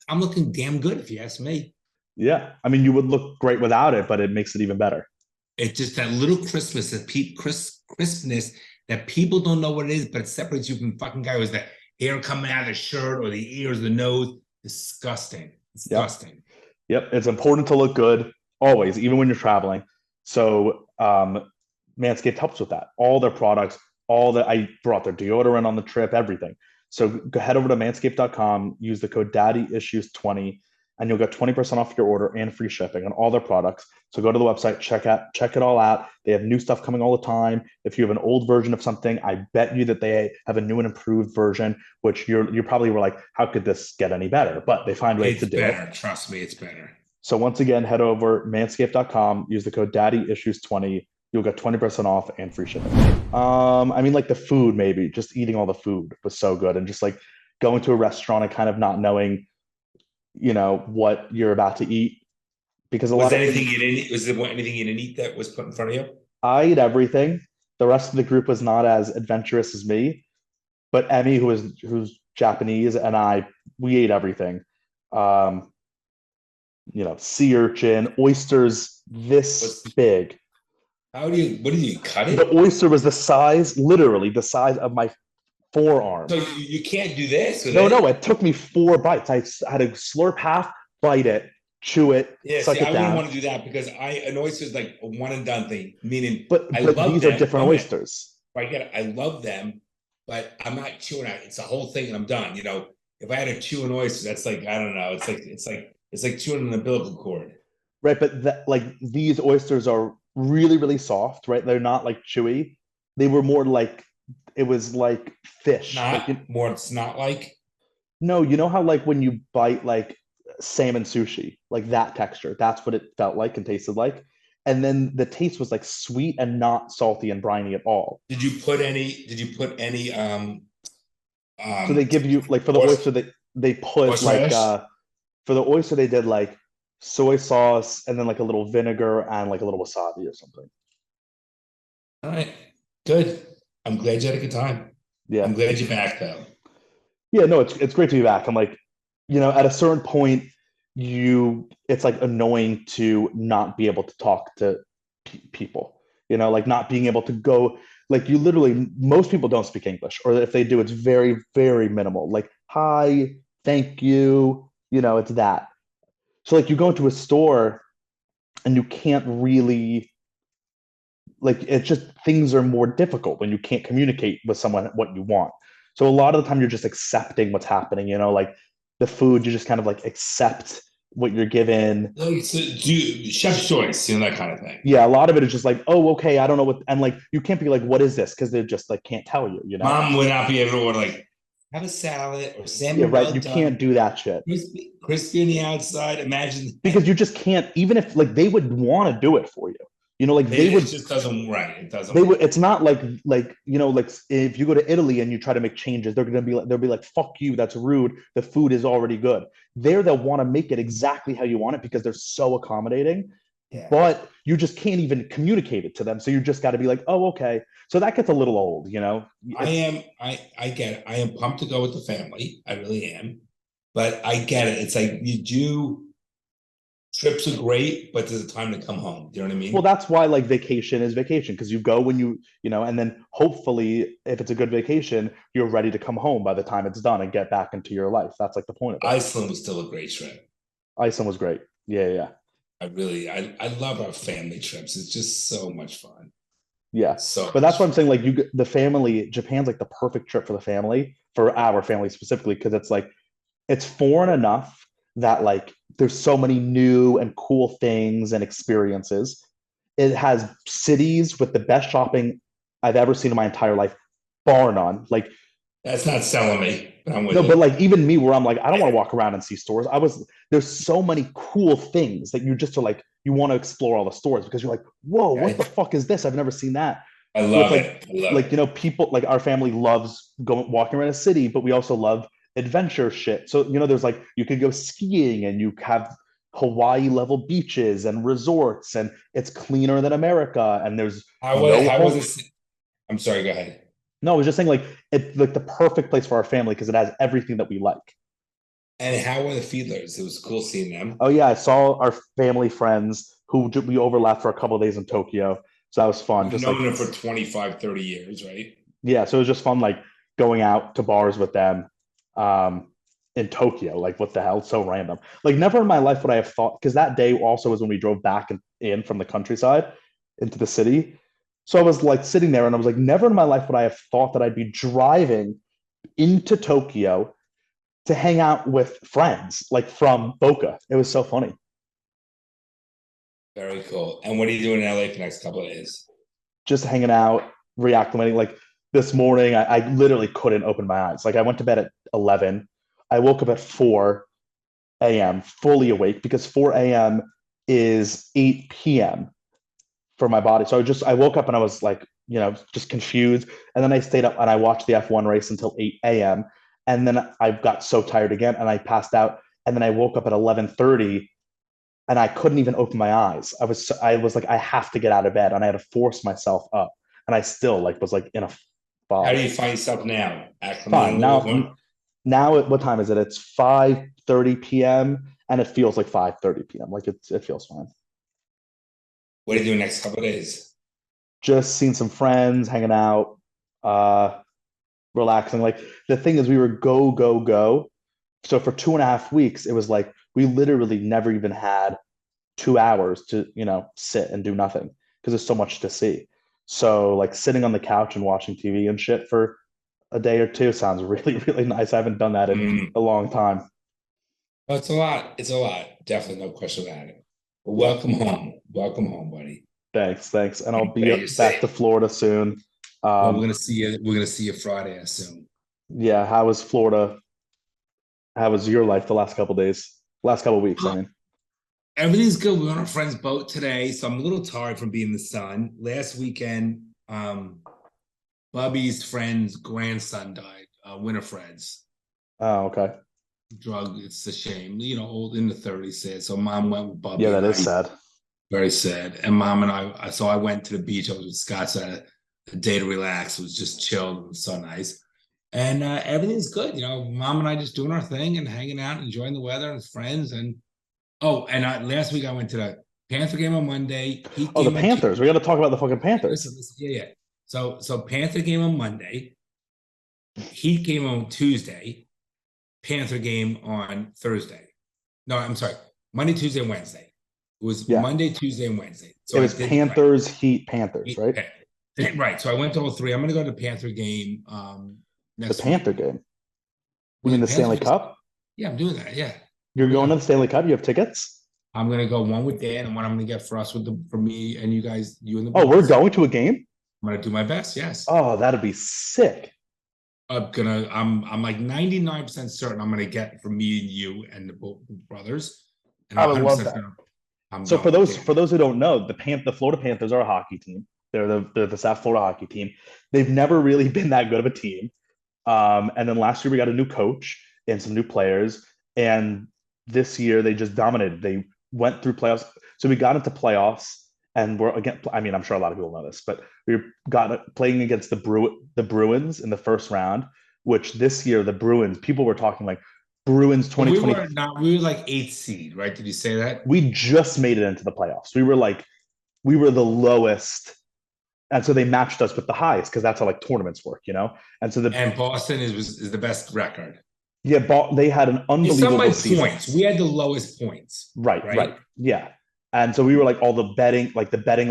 I'm looking damn good if you ask me. Yeah, I mean, you would look great without it, but it makes it even better. It's just that little crispness, crispness that people don't know what it is, but it separates you from fucking guy who's the hair coming out of the shirt or the ears, the nose. Disgusting. Yep. It's important to look good always, even when you're traveling. So Manscaped helps with that. All their products, I brought their deodorant on the trip, everything. So go head over to manscaped.com, use the code DaddyIssues20, and you'll get 20% off your order and free shipping on all their products. So go to the website, check it all out. They have new stuff coming all the time. If you have an old version of something, I bet you that they have a new and improved version, which you probably were like, how could this get any better? But they find ways to do it. Trust me, it's better. So once again, head over manscaped.com, use the code DaddyIssues20. You'll get 20% off and free shipping. I mean, like the food, maybe just eating all the food was so good, and just like going to a restaurant and kind of not knowing, what you're about to eat, because was there anything you didn't eat that was put in front of you? I ate everything. The rest of the group was not as adventurous as me, but Emmy, who's Japanese, and we ate everything. Sea urchin, oysters this big. What did you cut it? The oyster was literally the size of my forearm. So you can't do this? No, it took me 4 bites. I had to slurp half, bite it, chew it, suck it down. I wouldn't want to do that because an oyster is like a one and done thing. Meaning, but these are different oysters. I get it. I love them, but I'm not chewing it. It's a whole thing, and I'm done. If I had to chew an oyster, that's like I don't know. It's like chewing an umbilical cord. Right, but these oysters are really, really soft. Right, they're not like chewy. They were more like it was like fish. More snot like. No, you know how like when you bite like salmon sushi, like that texture. That's what it felt like and tasted like. And then the taste was like sweet and not salty and briny at all. Did you put any? So they give you like for the oyster they put like for the oyster they did like soy sauce and then like a little vinegar and like a little wasabi or something. All right, good. I'm glad you had a good time. Yeah, I'm glad you're back though. Yeah, no, it's great to be back. I'm like, at a certain point, it's like annoying to not be able to talk to people. Like not being able to go. Like you literally, most people don't speak English, or if they do, it's very, very minimal. Like hi, thank you. It's that. So like you go into a store, and you can't really. Like it's just things are more difficult when you can't communicate with someone what you want. So a lot of the time you're just accepting what's happening, like the food, you just kind of like accept what you're given. Like, so chef's choice, that kind of thing. Yeah, a lot of it is just like, oh, okay, I don't know what, and like you can't be like, what is this? Because they just like can't tell you. Mom would not be able to order like have a salad or Yeah, salmon right. well You done, can't do that shit crispy on the outside. Imagine that. because you just can't, even if like they would want to do it for you. Like they It would just doesn't right. It doesn't they work. would, it's not like like if you go to Italy and you try to make changes, they'll be like, fuck you, that's rude. The food is already good. There they'll want to make it exactly how you want it because they're so accommodating. Yeah. But you just can't even communicate it to them. So you just got to be like, oh, okay. So that gets a little old. I get it. I am pumped to go with the family. I really am. But I get it. It's like you do trips are great, but there's a time to come home. Do you know what I mean? Well, that's why like vacation is vacation because you go when and then hopefully if it's a good vacation, you're ready to come home by the time it's done and get back into your life. That's like the point of it. Iceland was still a great trip. Iceland was great. Yeah. I love our family trips. It's just so much fun. Yeah. So, But that's what I'm saying. Like the family, Japan's like the perfect trip for the family, for our family specifically, because it's like it's foreign enough that like there's so many new and cool things and experiences. It has cities with the best shopping I've ever seen in my entire life, bar none. Like that's not selling me, but I'm with no, you. but like even me, where I'm like, I don't want to walk around and see stores. There's so many cool things that you just are like, you want to explore all the stores because you're like, whoa, what the fuck is this? I've never seen that. I So love it's it. people like our family loves going walking around a city, but we also love adventure shit. So there's like you could go skiing and you have Hawaii level beaches and resorts, and it's cleaner than America. And there's no How was home. it? I'm sorry, go ahead. No, I was just saying like it's like the perfect place for our family because it has everything that we like. And how were the Fiedlers? It was cool seeing them. Oh yeah, I saw our family friends who we overlapped for a couple of days in Tokyo. So that was fun. You've Just like known them for 25, 30 years, right? yeah, so it was just fun like going out to bars with them in Tokyo. Like what the hell? So random. Like never in my life would I have thought because that day also was when we drove back in from the countryside into the city. So I was like sitting there and I was like, never in my life would I have thought that I'd be driving into Tokyo to hang out with friends like from Boca. It was so funny. Very cool. And what are you doing in LA for the next couple of days? Just hanging out, reacclimating. Like this morning, I literally couldn't open my eyes. Like I went to bed at 11. I woke up at 4 a.m. fully awake because 4 a.m. is 8 p.m. for my body. So I woke up and I was like, just confused. And then I stayed up and I watched the F1 race until 8 a.m. And then I got so tired again and I passed out. And then I woke up at 11:30 and I couldn't even open my eyes. I was like, I have to get out of bed, and I had to force myself up, and I still like was like in a fog. How do you find yourself now? Fine now. What time is it? It's 5:30 p.m. and it feels like 5:30 p.m. Like it feels fine. What are you doing next couple of days? Just seeing some friends, hanging out, relaxing. Like the thing is, we were go go go. So for 2.5 weeks, it was like we literally never even had 2 hours to sit and do nothing because there's so much to see. So like sitting on the couch and watching TV and shit for a day or two sounds really really nice. I haven't done that in a long time. Oh, it's a lot. It's a lot. Definitely, no question about it. But welcome home, buddy. Thanks, and I'll be You're back safe. to Florida soon. Well, we're gonna see you. We're gonna see you Friday, I assume. Yeah, how was Florida? How was your life the last couple days? Last couple weeks, I mean. Everything's good. We're on a friend's boat today, so I'm a little tired from being in the sun. Last weekend, Bubby's friend's grandson died, Winifred's. Oh, okay. Drug, it's a shame. Old in the 30s said. So mom went with Bubby. Yeah, that is sad. Very sad. And mom and I went to the beach. I was with Scott, so I had a day to relax. It was just chilled. It was so nice. And everything's good. Mom and I just doing our thing and hanging out, enjoying the weather and friends. And last week I went to the Panther game on Monday. Oh, the Panthers. We got to talk about the fucking Panthers. Listen. Yeah. So Panther game on Monday. Heat game on Tuesday. Panther game on Thursday. No, I'm sorry. Monday, Tuesday, and Wednesday. It was Monday, Tuesday, and Wednesday. So it was Panthers, Heat, Panthers, right? Right. So I went to all three. I'm going to go to the Panther game The Panther game. You Well, mean the the Stanley Panthers- Cup? Yeah, I'm doing that. Yeah. You're going to the Stanley Cup? You have tickets? I'm gonna go one with Dan and one I'm gonna get for us for me and you guys, you and the Oh, we're boys. going to a game? I'm gonna do my best, yes. Oh, that'd be sick. I'm like 99% certain I'm gonna get for me and you and the both brothers. And I would love 100% that. certain I'm So going, Dan. for those who don't know, the Florida Panthers are a hockey team. They're the South Florida hockey team. They've never really been that good of a team. And then last year we got a new coach and some new players. And this year they just dominated. They went through playoffs. So we got into playoffs and we're again. I mean, I'm sure a lot of people know this, but we got playing against the Bruins in the first round, which this year the Bruins, people were talking like Bruins 2020. We were like 8th seed, right? Did you say that? We just made it into the playoffs. We were the lowest. And so they matched us with the highest because that's how like tournaments work, you know? And so And Boston is the best record. Yeah, they had an unbelievable season. Points. We had the lowest points. Right. Yeah. And so we were like all the betting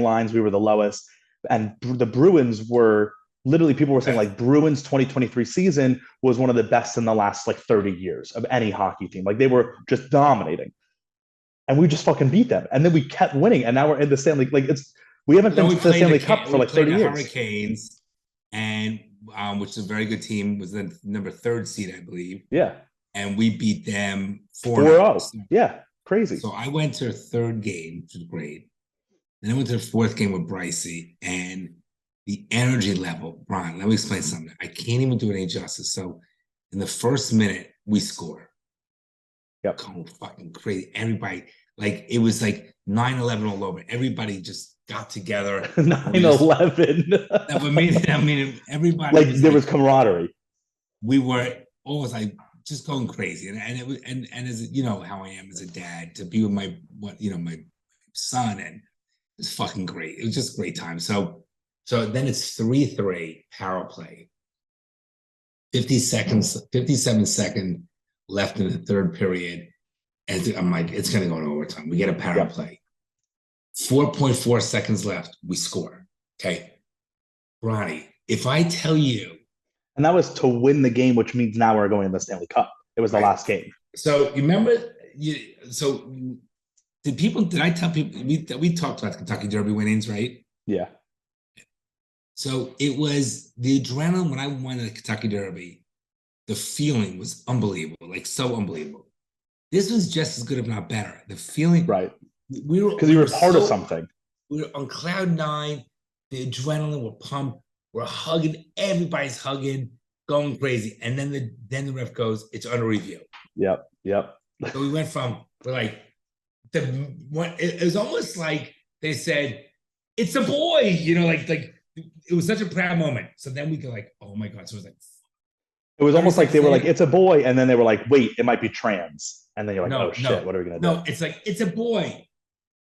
lines, we were the lowest. And the Bruins were literally, people were saying like Bruins 2023 season was one of the best in the last like 30 years of any hockey team. Like they were just dominating. And we just fucking beat them. And then we kept winning. And now we're in the Stanley. Like we haven't been to the Stanley Cup for like 30 years. Hurricanes, and which is a very good team, was the number 3rd seed, I believe. Yeah. And we beat them 4-0. Yeah, crazy. So I went to a 3rd game, which was great. Then I went to the 4th game with Brycey, and the energy level, Bron, let me explain something. I can't even do it any justice. So in the first minute, we score. Yep. Going fucking crazy. Everybody, like, it was like 9/11 all over. Everybody just got together. 9/11. I mean, everybody. Like there was camaraderie. We were always like just going crazy, and it was, and as you know how I am as a dad, to be with my son, and it's fucking great. It was just a great time. So then it's 3-3 power play. 57 seconds left in the 3rd period, and I'm like, it's gonna go to overtime. We get a power play. 4.4 seconds left, we score. Okay, Ronnie, if I tell you. And that was to win the game, which means now we're going to the Stanley Cup. It was the last game. So you remember? Did I tell people we talked about the Kentucky Derby winnings, right? Yeah. So it was the adrenaline when I won the Kentucky Derby. The feeling was unbelievable, like so unbelievable. This was just as good, if not better. The feeling, right? We were because you were part of something. We were on cloud 9. The adrenaline, we're pumped. We're hugging. Everybody's hugging, going crazy. And then the ref goes, "It's under review." Yep. So we went from it was almost like they said, "It's a boy," like it was such a proud moment. So then we go like, "Oh my god!" So it was like, it was almost like they were like, "It's a boy," and then they were like, "Wait, it might be trans," and then you're like, "Oh shit, what are we gonna do?" No, it's like it's a boy.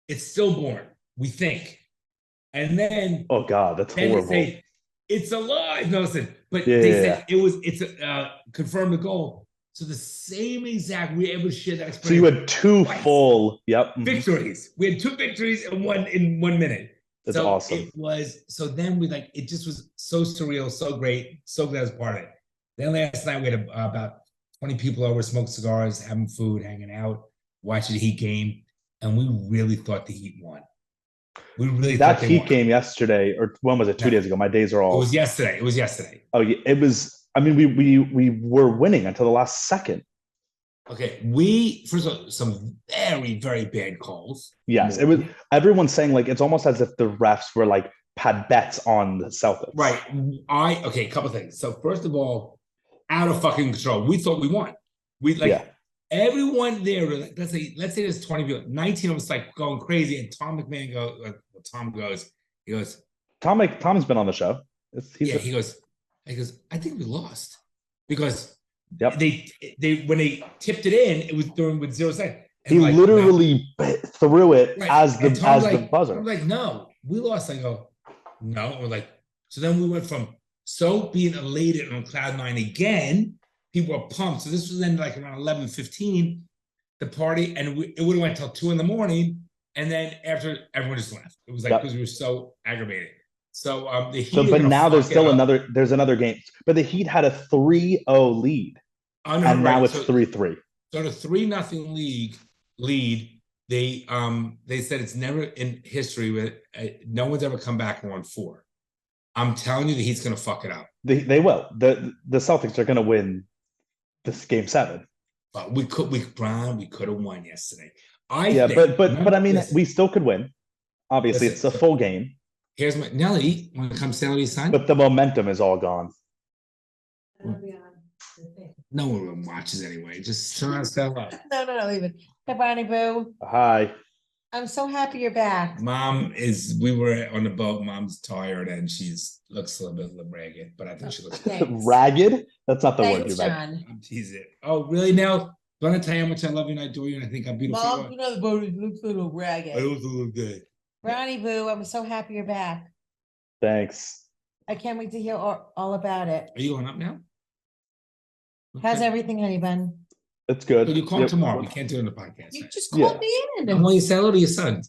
It's stillborn, we think, and then oh god, that's horrible. They say, "It's alive." No, listen, but they said it's confirmed the goal. So the same exact, we were able to share that experience. So you had two full, victories. We had 2 victories in 1 minute. That's awesome. It was, so then it just was so surreal, so great, so glad I was part of it. Then last night we had about 20 people over, smoking cigars, having food, hanging out, watching the Heat game, and we really thought the Heat won. We really that Heat game yesterday, or when was it? 2 days ago. My days are all. It was yesterday. Oh yeah, it was. I mean, we were winning until the last second. Okay, first of all, some very, very bad calls. Yes, it was. Everyone's saying like it's almost as if the refs were like had bets on the Celtics. Right. A couple things. So first of all, out of fucking control. We thought we won. Everyone there. Let's say there's 20 people. 19 of us like going crazy, and Tom McMahon goes. Tom's been on the show. He goes. I think we lost because Yep. They when they tipped it in, it was during with 0 seconds. He literally threw it as the buzzer. I'm like, no, we lost. I go, no. We're like, so then we went from being elated on cloud 9 again. People were pumped. So this was then like around 11:15, the party, and it would have went till 2 a.m. And then after, everyone just left. It was like because we were so aggravated. So the Heat So, are but gonna now fuck it up. there's another game. But the Heat had a 3-0 lead, Oh no, and now right. it's So 3-3. so the 3-0 lead. They said it's never in history with no one's ever come back and won four. I'm telling you that he's gonna fuck it up. They will. The Celtics are going to win this game 7. But Brian, we could have won yesterday. Yeah, but I mean, listen, we still could win. Obviously, listen. it's a So full game, here's my Nelly. When it comes to Nelly's son, but the momentum is all gone. no one watches anyway. Just turn on stuff up. No, leave it. Hey, Bonnie Boo. Hi. I'm so happy you're back. We were on the boat. Mom's tired and she's looks a little bit ragged, but I think she looks good. Thanks. Ragged? That's not the word Thanks, you meant. John. I'm teasing. Oh, really now? Do you want to tell you how much I love you and I adore you and I think I'm beautiful? Mom, you know the boat looks a little I ragged. also look good. Ronnie Boo, I'm so happy you're back. Thanks. I can't wait to hear all about it. Are you going up now? How's Okay. everything, honey bun? It's good. So you call Yep. tomorrow. We can't do it on the podcast. You Right? just called me I'm in. going to say hello to your son.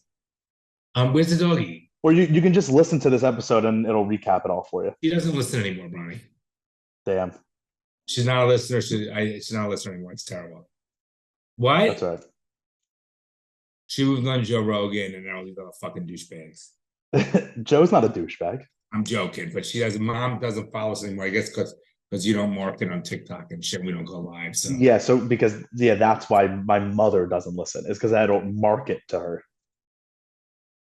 Where's the doggy? Or you can just listen to this episode and it'll recap it all for you. She doesn't listen anymore, Bronny. Damn. She's not a listener. She's not a listener anymore. It's terrible. What? That's right. She was on Joe Rogan and all these other fucking douchebags. Joe's not a douchebag. I'm joking, but mom doesn't follow us anymore. I guess because you don't market on TikTok and shit. We don't go live. So Yeah, that's why my mother doesn't listen, is because I don't market to her.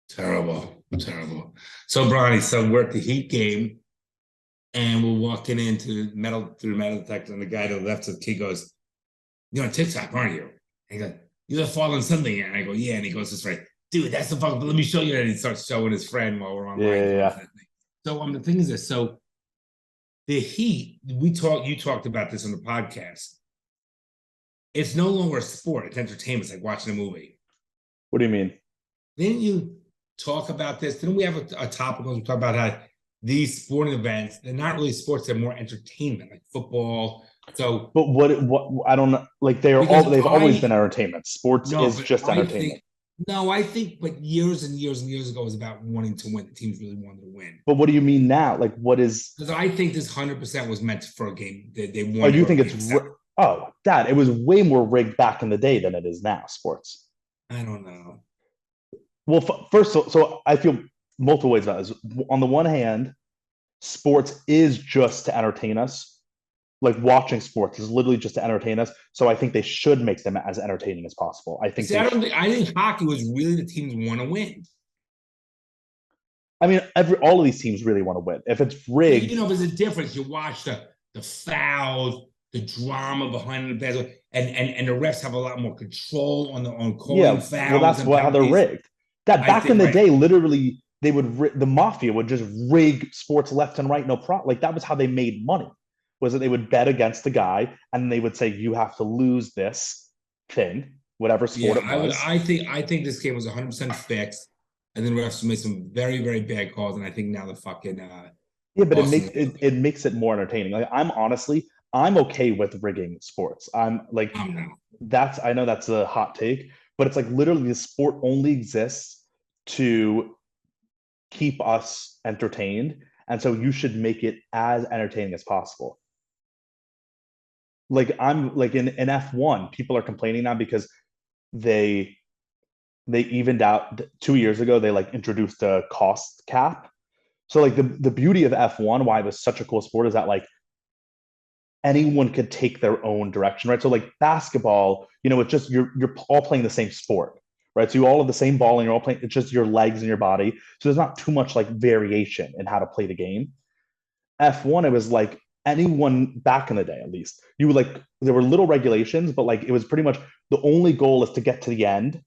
terrible. So Bronny, so we're at the Heat game and we're walking into metal detector, and the guy to the left of the kid goes, "You're on TikTok, aren't you?" And he goes, "You're the fallen something." And I go, "Yeah." And he goes this way, "Dude, that's the fuck. Let me show you." And he starts showing his friend while we're online. Yeah. So the thing is this. So the Heat, you talked about this on the podcast. It's no longer a sport, it's entertainment. It's like watching a movie. What do you mean? Didn't you talk about this? Didn't we have a topic where we talk about how these sporting events, they're not really sports, they're more entertainment, like football. So But what I don't know, like they've always been entertainment. Sports is just entertainment. I think, but years and years and years ago, it was about wanting to win. The teams really wanted to win. But what do you mean now? Like, what is? Because I think this 100% was meant for a game. They won. Oh, you think it's? Dad, it was way more rigged back in the day than it is now. Sports. I don't know. Well, first, so I feel multiple ways about this. On the one hand, sports is just to entertain us. Like watching sports is literally just to entertain us. So I think they should make them as entertaining as possible. I think. I think hockey was really the teams want to win. I mean, all of these teams really want to win. If it's rigged, there's a difference. You watch the fouls, the drama behind the basket, and the refs have a lot more control on calling fouls. Well, that's how they're rigged. That back in the day, literally, the mafia would just rig sports left and right, no problem. Like that was how they made money. Was that they would bet against the guy and they would say, you have to lose this thing, whatever sport it was. I think this game was 100% fixed, and then refs made some very, very bad calls, and I think now the fucking but it makes it more entertaining. Like I'm okay with rigging sports. I'm like I know that's a hot take, but it's like literally the sport only exists to keep us entertained, and so you should make it as entertaining as possible. Like I'm like in F1, people are complaining now because they evened out 2 years ago. They like introduced a cost cap. So like the beauty of F1, why it was such a cool sport, is that like anyone could take their own direction, right? So like basketball, it's just you're all playing the same sport, right? So you all have the same ball and you're all playing. It's just your legs and your body. So there's not too much like variation in how to play the game. F1, it was like anyone back in the day, at least there were little regulations, but like it was pretty much the only goal is to get to the end,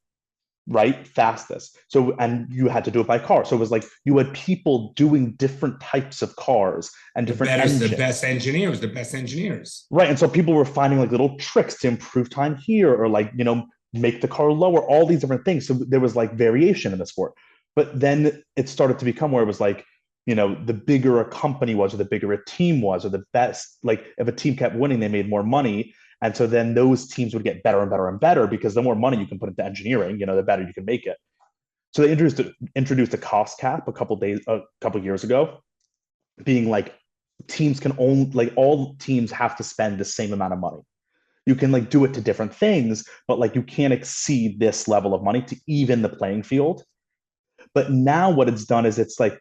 right? Fastest. So, and you had to do it by car. So it was like you had people doing different types of cars and different engines. The best engineers. Right. And so people were finding like little tricks to improve time here, or like, make the car lower, all these different things. So there was like variation in the sport. But then it started to become where it was like, the bigger a company was, or the bigger a team was, or the best, like if a team kept winning, they made more money. And so then those teams would get better and better and better, because the more money you can put into engineering, the better you can make it. So they introduced a cost cap a couple years ago, being like teams can only like all teams have to spend the same amount of money. You can like do it to different things, but like you can't exceed this level of money to even the playing field. But now what it's done is it's like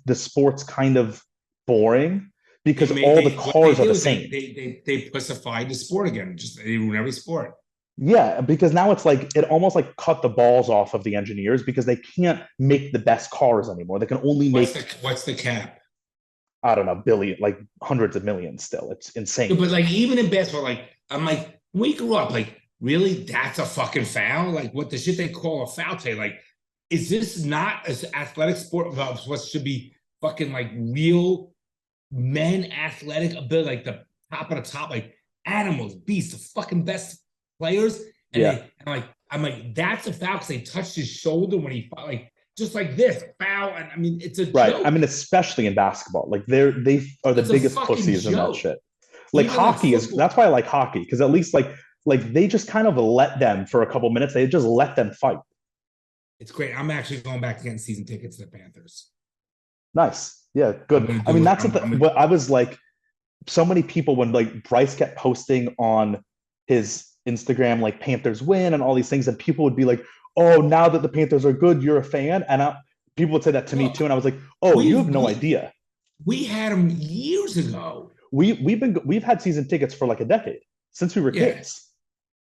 the sport's kind of boring because all the what they cars are do the is same. they pussified the sport again. Just they ruin every sport. Yeah, because now it's like it almost like cut the balls off of the engineers because they can't make the best cars anymore. They can only make What's the cap? I don't know, billion, like hundreds of millions still. It's insane. Yeah, but like even in basketball, like I'm like when we grew up, like really that's a fucking foul. Like what the shit they call a foul today. Like, is this not an athletic sport about what should be fucking like real men athletic ability, like the top of the top, like animals, beasts, the fucking best players. And Yeah. I'm like, that's a foul because they touched his shoulder when he fought, like just like this foul. And I mean, it's a Right. joke. I mean, especially in basketball, like they are the It's a biggest fucking pussies in that joke. shit. Like Even like hockey is football. that's why I like hockey because at least like they just kind of let them for a couple minutes. They just let them fight. It's great. I'm actually going back to getting season tickets to the Panthers. Nice. Yeah, good. I mean, that's what I was like. So many people when like Bryce kept posting on his Instagram like Panthers win and all these things, and people would be like, "Oh, now that the Panthers are good, you're a fan." And people would say that to me too, and I was like, "Oh, you have no idea. We had them years ago. We've had season tickets for like a decade since we were kids."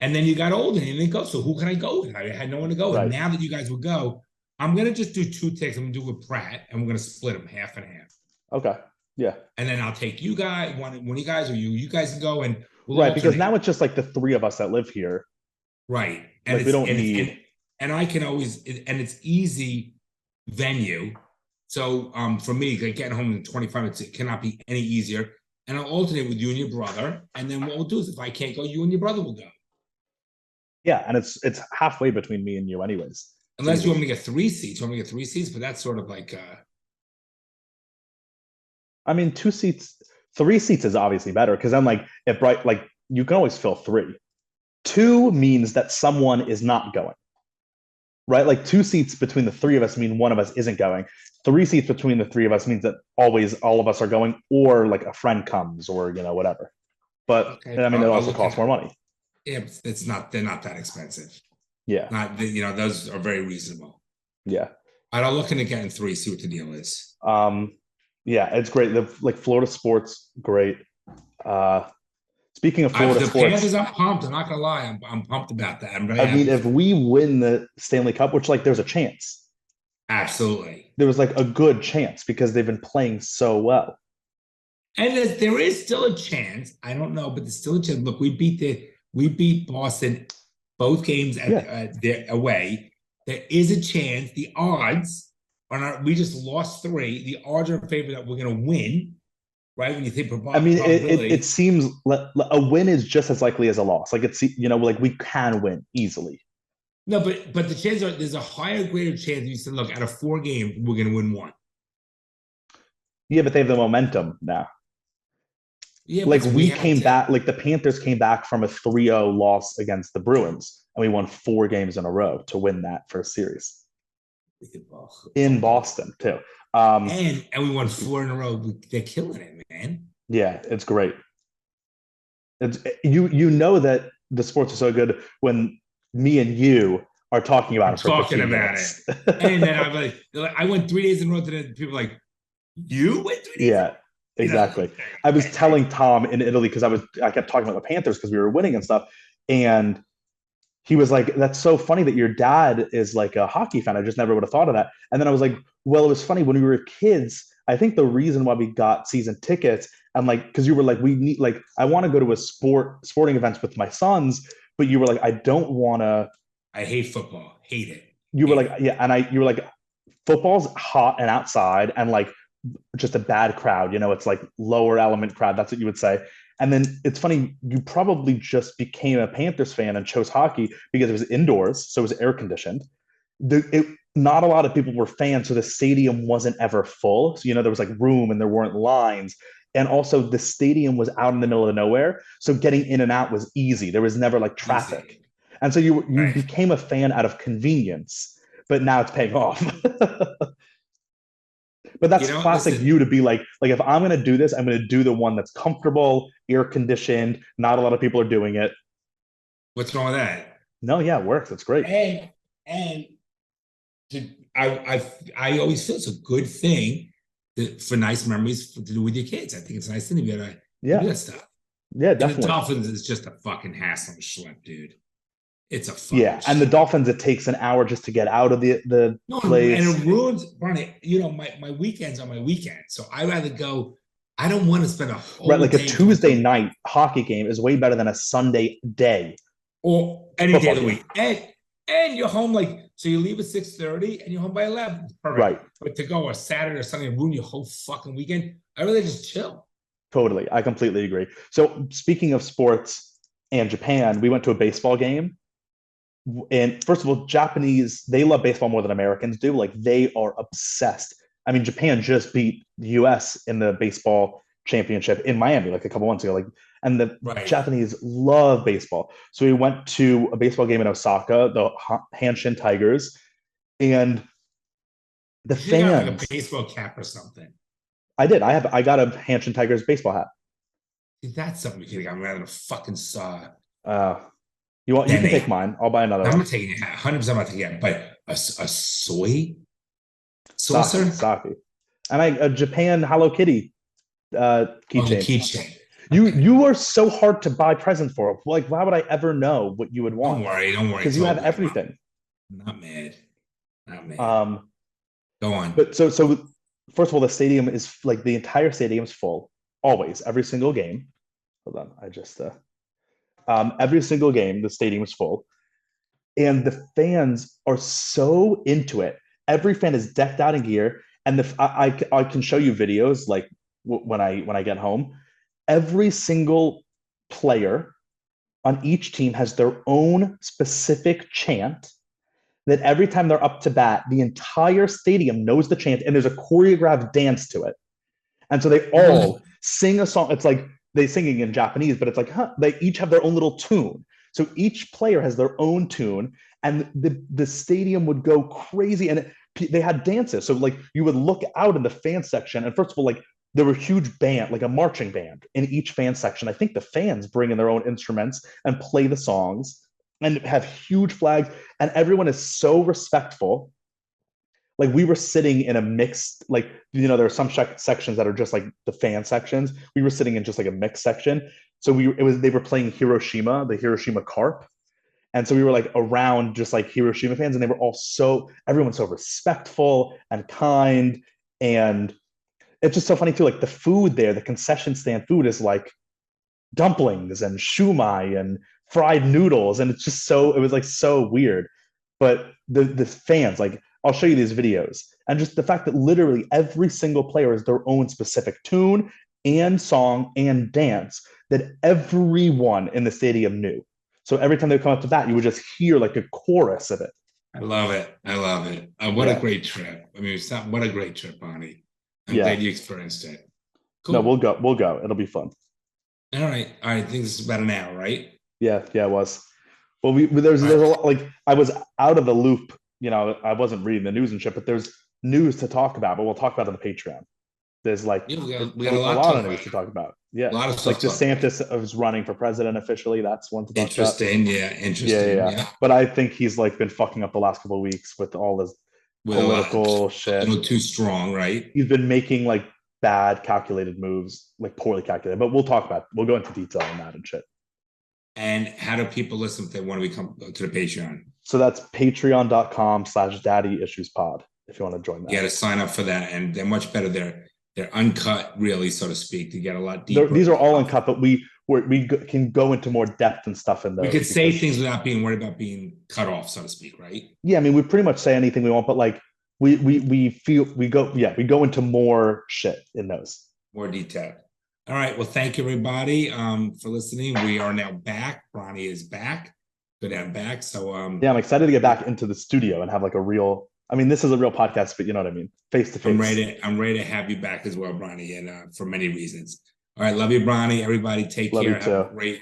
And then you got older and you didn't go. So who can I go with? I had no one to go with. Right. Now that you guys will go, I'm gonna just do 2 tickets. I'm gonna do it with Pratt, and we're gonna split them half and half. Okay. Yeah. And then I'll take you guys, one of you guys, or you guys can go, and we'll right, alternate. Because now it's just like the 3 of us that live here. Right. And like we don't need and I can always and it's easy venue. So for me, like getting home in 25 minutes, it cannot be any easier. And I'll alternate with you and your brother. And then what we'll do is if I can't go, you and your brother will go. Yeah, and it's halfway between me and you anyways. Unless you want me to get 3 seats. You want me to get 3 seats, but that's sort of like I mean, 2 seats, 3 seats is obviously better because then like if like you can always fill 3. 2 means that someone is not going. Right? Like 2 seats between the 3 of us mean one of us isn't going. 3 seats between the 3 of us means that always all of us are going, or like a friend comes, or whatever. But okay. I mean, it also costs more money. Yeah, it's not. They're not that expensive. Yeah, not those are very reasonable. Yeah, I'm looking at getting 3. See what the deal is. Yeah, it's great. Like Florida sports, great. Speaking of Florida sports, Panthers, I'm pumped. I'm not gonna lie, I'm pumped about that. I mean, if we win the Stanley Cup, which like there's a chance. Absolutely, there was like a good chance because they've been playing so well. And there is still a chance. I don't know, but there's still a chance. Look, we beat Boston both games away. There is a chance. The odds are not. We just lost 3. The odds are in favor that we're going to win. Right when you think I mean, it seems a win is just as likely as a loss. Like it's like we can win easily. No, but the chances are there's a higher, greater chance. You said, look, out of 4 games, we're going to win 1. Yeah, but they have the momentum now. Yeah, like we came back, like the Panthers came back from a 3-0 loss against the Bruins, and we won 4 games in a row to win that first series in Boston too. And we won 4 in a row. They're killing it, man. Yeah, it's great. It's you know that the sports are so good when me and you are talking about it. Talking about it, and then I'm like, I went 3 days in a row. To people like, you went 3 days. Yeah. Exactly. I was telling Tom in Italy because I kept talking about the Panthers because we were winning and stuff, and he was like, "That's so funny that your dad is like a hockey fan. I just never would have thought of that." And then I was like, "Well, it was funny when we were kids. I think the reason why we got season tickets, and like, because you were like, we need like, I want to go to a sporting events with my sons, but you were like, I don't want to. I hate football. Hate it. You were like, yeah, and you were like, football's hot and outside, and like." Just a bad crowd, it's like lower element crowd. That's what you would say. And then it's funny, you probably just became a Panthers fan and chose hockey because it was indoors, so it was air conditioned. Not a lot of people were fans, so the stadium wasn't ever full. So there was like room and there weren't lines. And also the stadium was out in the middle of nowhere, so getting in and out was easy. There was never like traffic. And so you became a fan out of convenience. but now it's paying off. But that's classic listen, you to be like if I'm gonna do this, I'm gonna do the one that's comfortable, air conditioned. Not a lot of people are doing it. what's wrong with that? No, yeah, it works. It's great. And I always feel it's a good thing for nice memories to do with your kids. I think it's a nice thing to be able to do that stuff. Yeah, and definitely. The Dolphins is just a fucking hassle and schlep, dude. It's a fucking and the Dolphins, it takes an hour just to get out of the place. And it ruins, Barney, my weekends are my weekends. So I rather go. I don't want to spend a whole like a Tuesday night hockey game is way better than a Sunday day. Or any day of the week. And you're home so you leave at 6:30 and you're home by 11. Perfect. Right. But to go a Saturday or Sunday and ruin your whole fucking weekend, I'd rather just chill. Totally. I completely agree. So speaking of sports and Japan, we went to a baseball game. And first of all, Japanese, they love baseball more than Americans do. Like they are obsessed. I mean, Japan just beat the US in the baseball championship in Miami like a couple months ago. And the Japanese love baseball. So we went to a baseball game in Osaka, the Hanshin Tigers, and the fans. Got like a baseball cap or something. I did. I got a Hanshin Tigers baseball hat. That's something we could have gotten rather than a fucking saw. You can take mine. I'll buy another. I'm not taking it. 100%. I'm not taking it. But a soy saucer, sake, and a Japan Hello Kitty keychain. Keychain. You are so hard to buy presents for. Like, why would I ever know what you would want? Don't worry. Because you have everything. I'm not mad. Go on. But so first of all, the stadium is the entire stadium is full. Always, every single game. Hold on, I just every single game, the stadium is full. And the fans are so into it. Every fan is decked out in gear. And I can show you videos when I get home. Every single player on each team has their own specific chant that every time they're up to bat, the entire stadium knows the chant and there's a choreographed dance to it. And so they all sing a song. It's like they singing in Japanese, but it's they each have their own little tune. So each player has their own tune, and the stadium would go crazy. And they had dances. So you would look out in the fan section, and first of all, there were a huge band, like a marching band in each fan section. I think the fans bring in their own instruments and play the songs and have huge flags, and everyone is so respectful. We were sitting in a mixed, there are some sections that are just like the fan sections. We were sitting in just like a mixed section. So they were playing Hiroshima, the Hiroshima Carp. And so we were around just Hiroshima fans, and they were all everyone's so respectful and kind. And it's just so funny too. The food there, the concession stand food is dumplings and shumai and fried noodles. And it's just it was so weird. But the fans, I'll show you these videos. And just the fact that literally every single player has their own specific tune and song and dance that everyone in the stadium knew. So every time they come up to bat, you would just hear a chorus of it. I love it. What a great trip. I mean, what a great trip, Bonnie. I'm glad you experienced it. Cool. No, we'll go. It'll be fun. All right. I think this is about an hour, right? Yeah, it was. Well, there's a lot, I was out of the loop. I wasn't reading the news and shit, but there's news to talk about, but we'll talk about it on the Patreon. There's we got a lot of news to talk about. Yeah. A lot of stuff. DeSantis is running for president officially. That's one to talk about. Interesting. Yeah. But I think he's been fucking up the last couple of weeks with all his political shit. A little too strong, right? He's been making bad calculated moves, poorly calculated. But we'll go into detail on that and shit. And how do people listen if they want to become to the Patreon? So that's patreon.com/daddyissuespod if you want to join that. You got to sign up for that, and they're much better. They're uncut, really, so to speak, to get a lot deeper. These are all uncut, but we can go into more depth and stuff in those. We could say things without being worried about being cut off, so to speak, right? Yeah, I mean, we pretty much say anything we want, but we go into more shit in those. More detail. All right. Well, thank you, everybody, for listening. We are now back. Bronny is back. Good to have back. So I'm excited to get back into the studio and have a real. I mean, this is a real podcast, but you know what I mean, face to face. I'm ready to have you back as well, Bronny, and for many reasons. All right, love you, Bronny. Everybody, take care. You too. Have a great.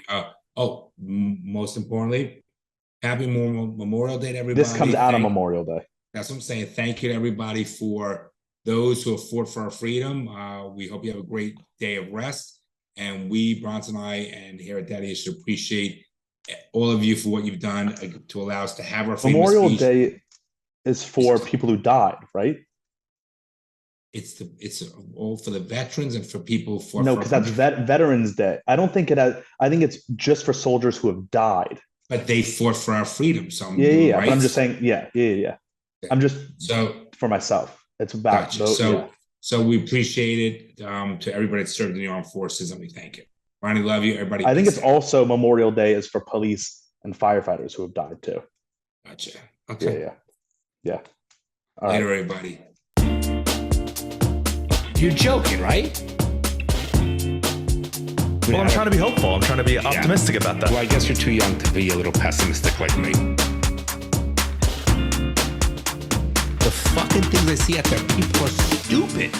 Most importantly, happy Memorial Day to everybody. This comes out on Memorial Day. That's what I'm saying. Thank you to everybody for those who have fought for our freedom. We hope you have a great day of rest. And we, Bronson and I, and here at Daddy should appreciate all of you for what you've done to allow us to have our freedom of Memorial speech. Day is for people who died, right? It's all for the veterans and for people for No, because that's Veterans Day. I don't think it has. I think it's just for soldiers who have died. But they fought for our freedom. So Yeah. But I'm just saying, yeah. I'm just for myself. It's about gotcha. So we appreciate it to everybody that served in the armed forces, and we thank you. Ronnie, love you. Everybody. I think it's also Memorial Day is for police and firefighters who have died too. Gotcha. Okay. Yeah. All Later, right. everybody. You're joking, right? Well, I'm trying to be hopeful. I'm trying to be optimistic about that. Well, I guess you're too young to be a little pessimistic like me. The fucking things I see out there, people are stupid.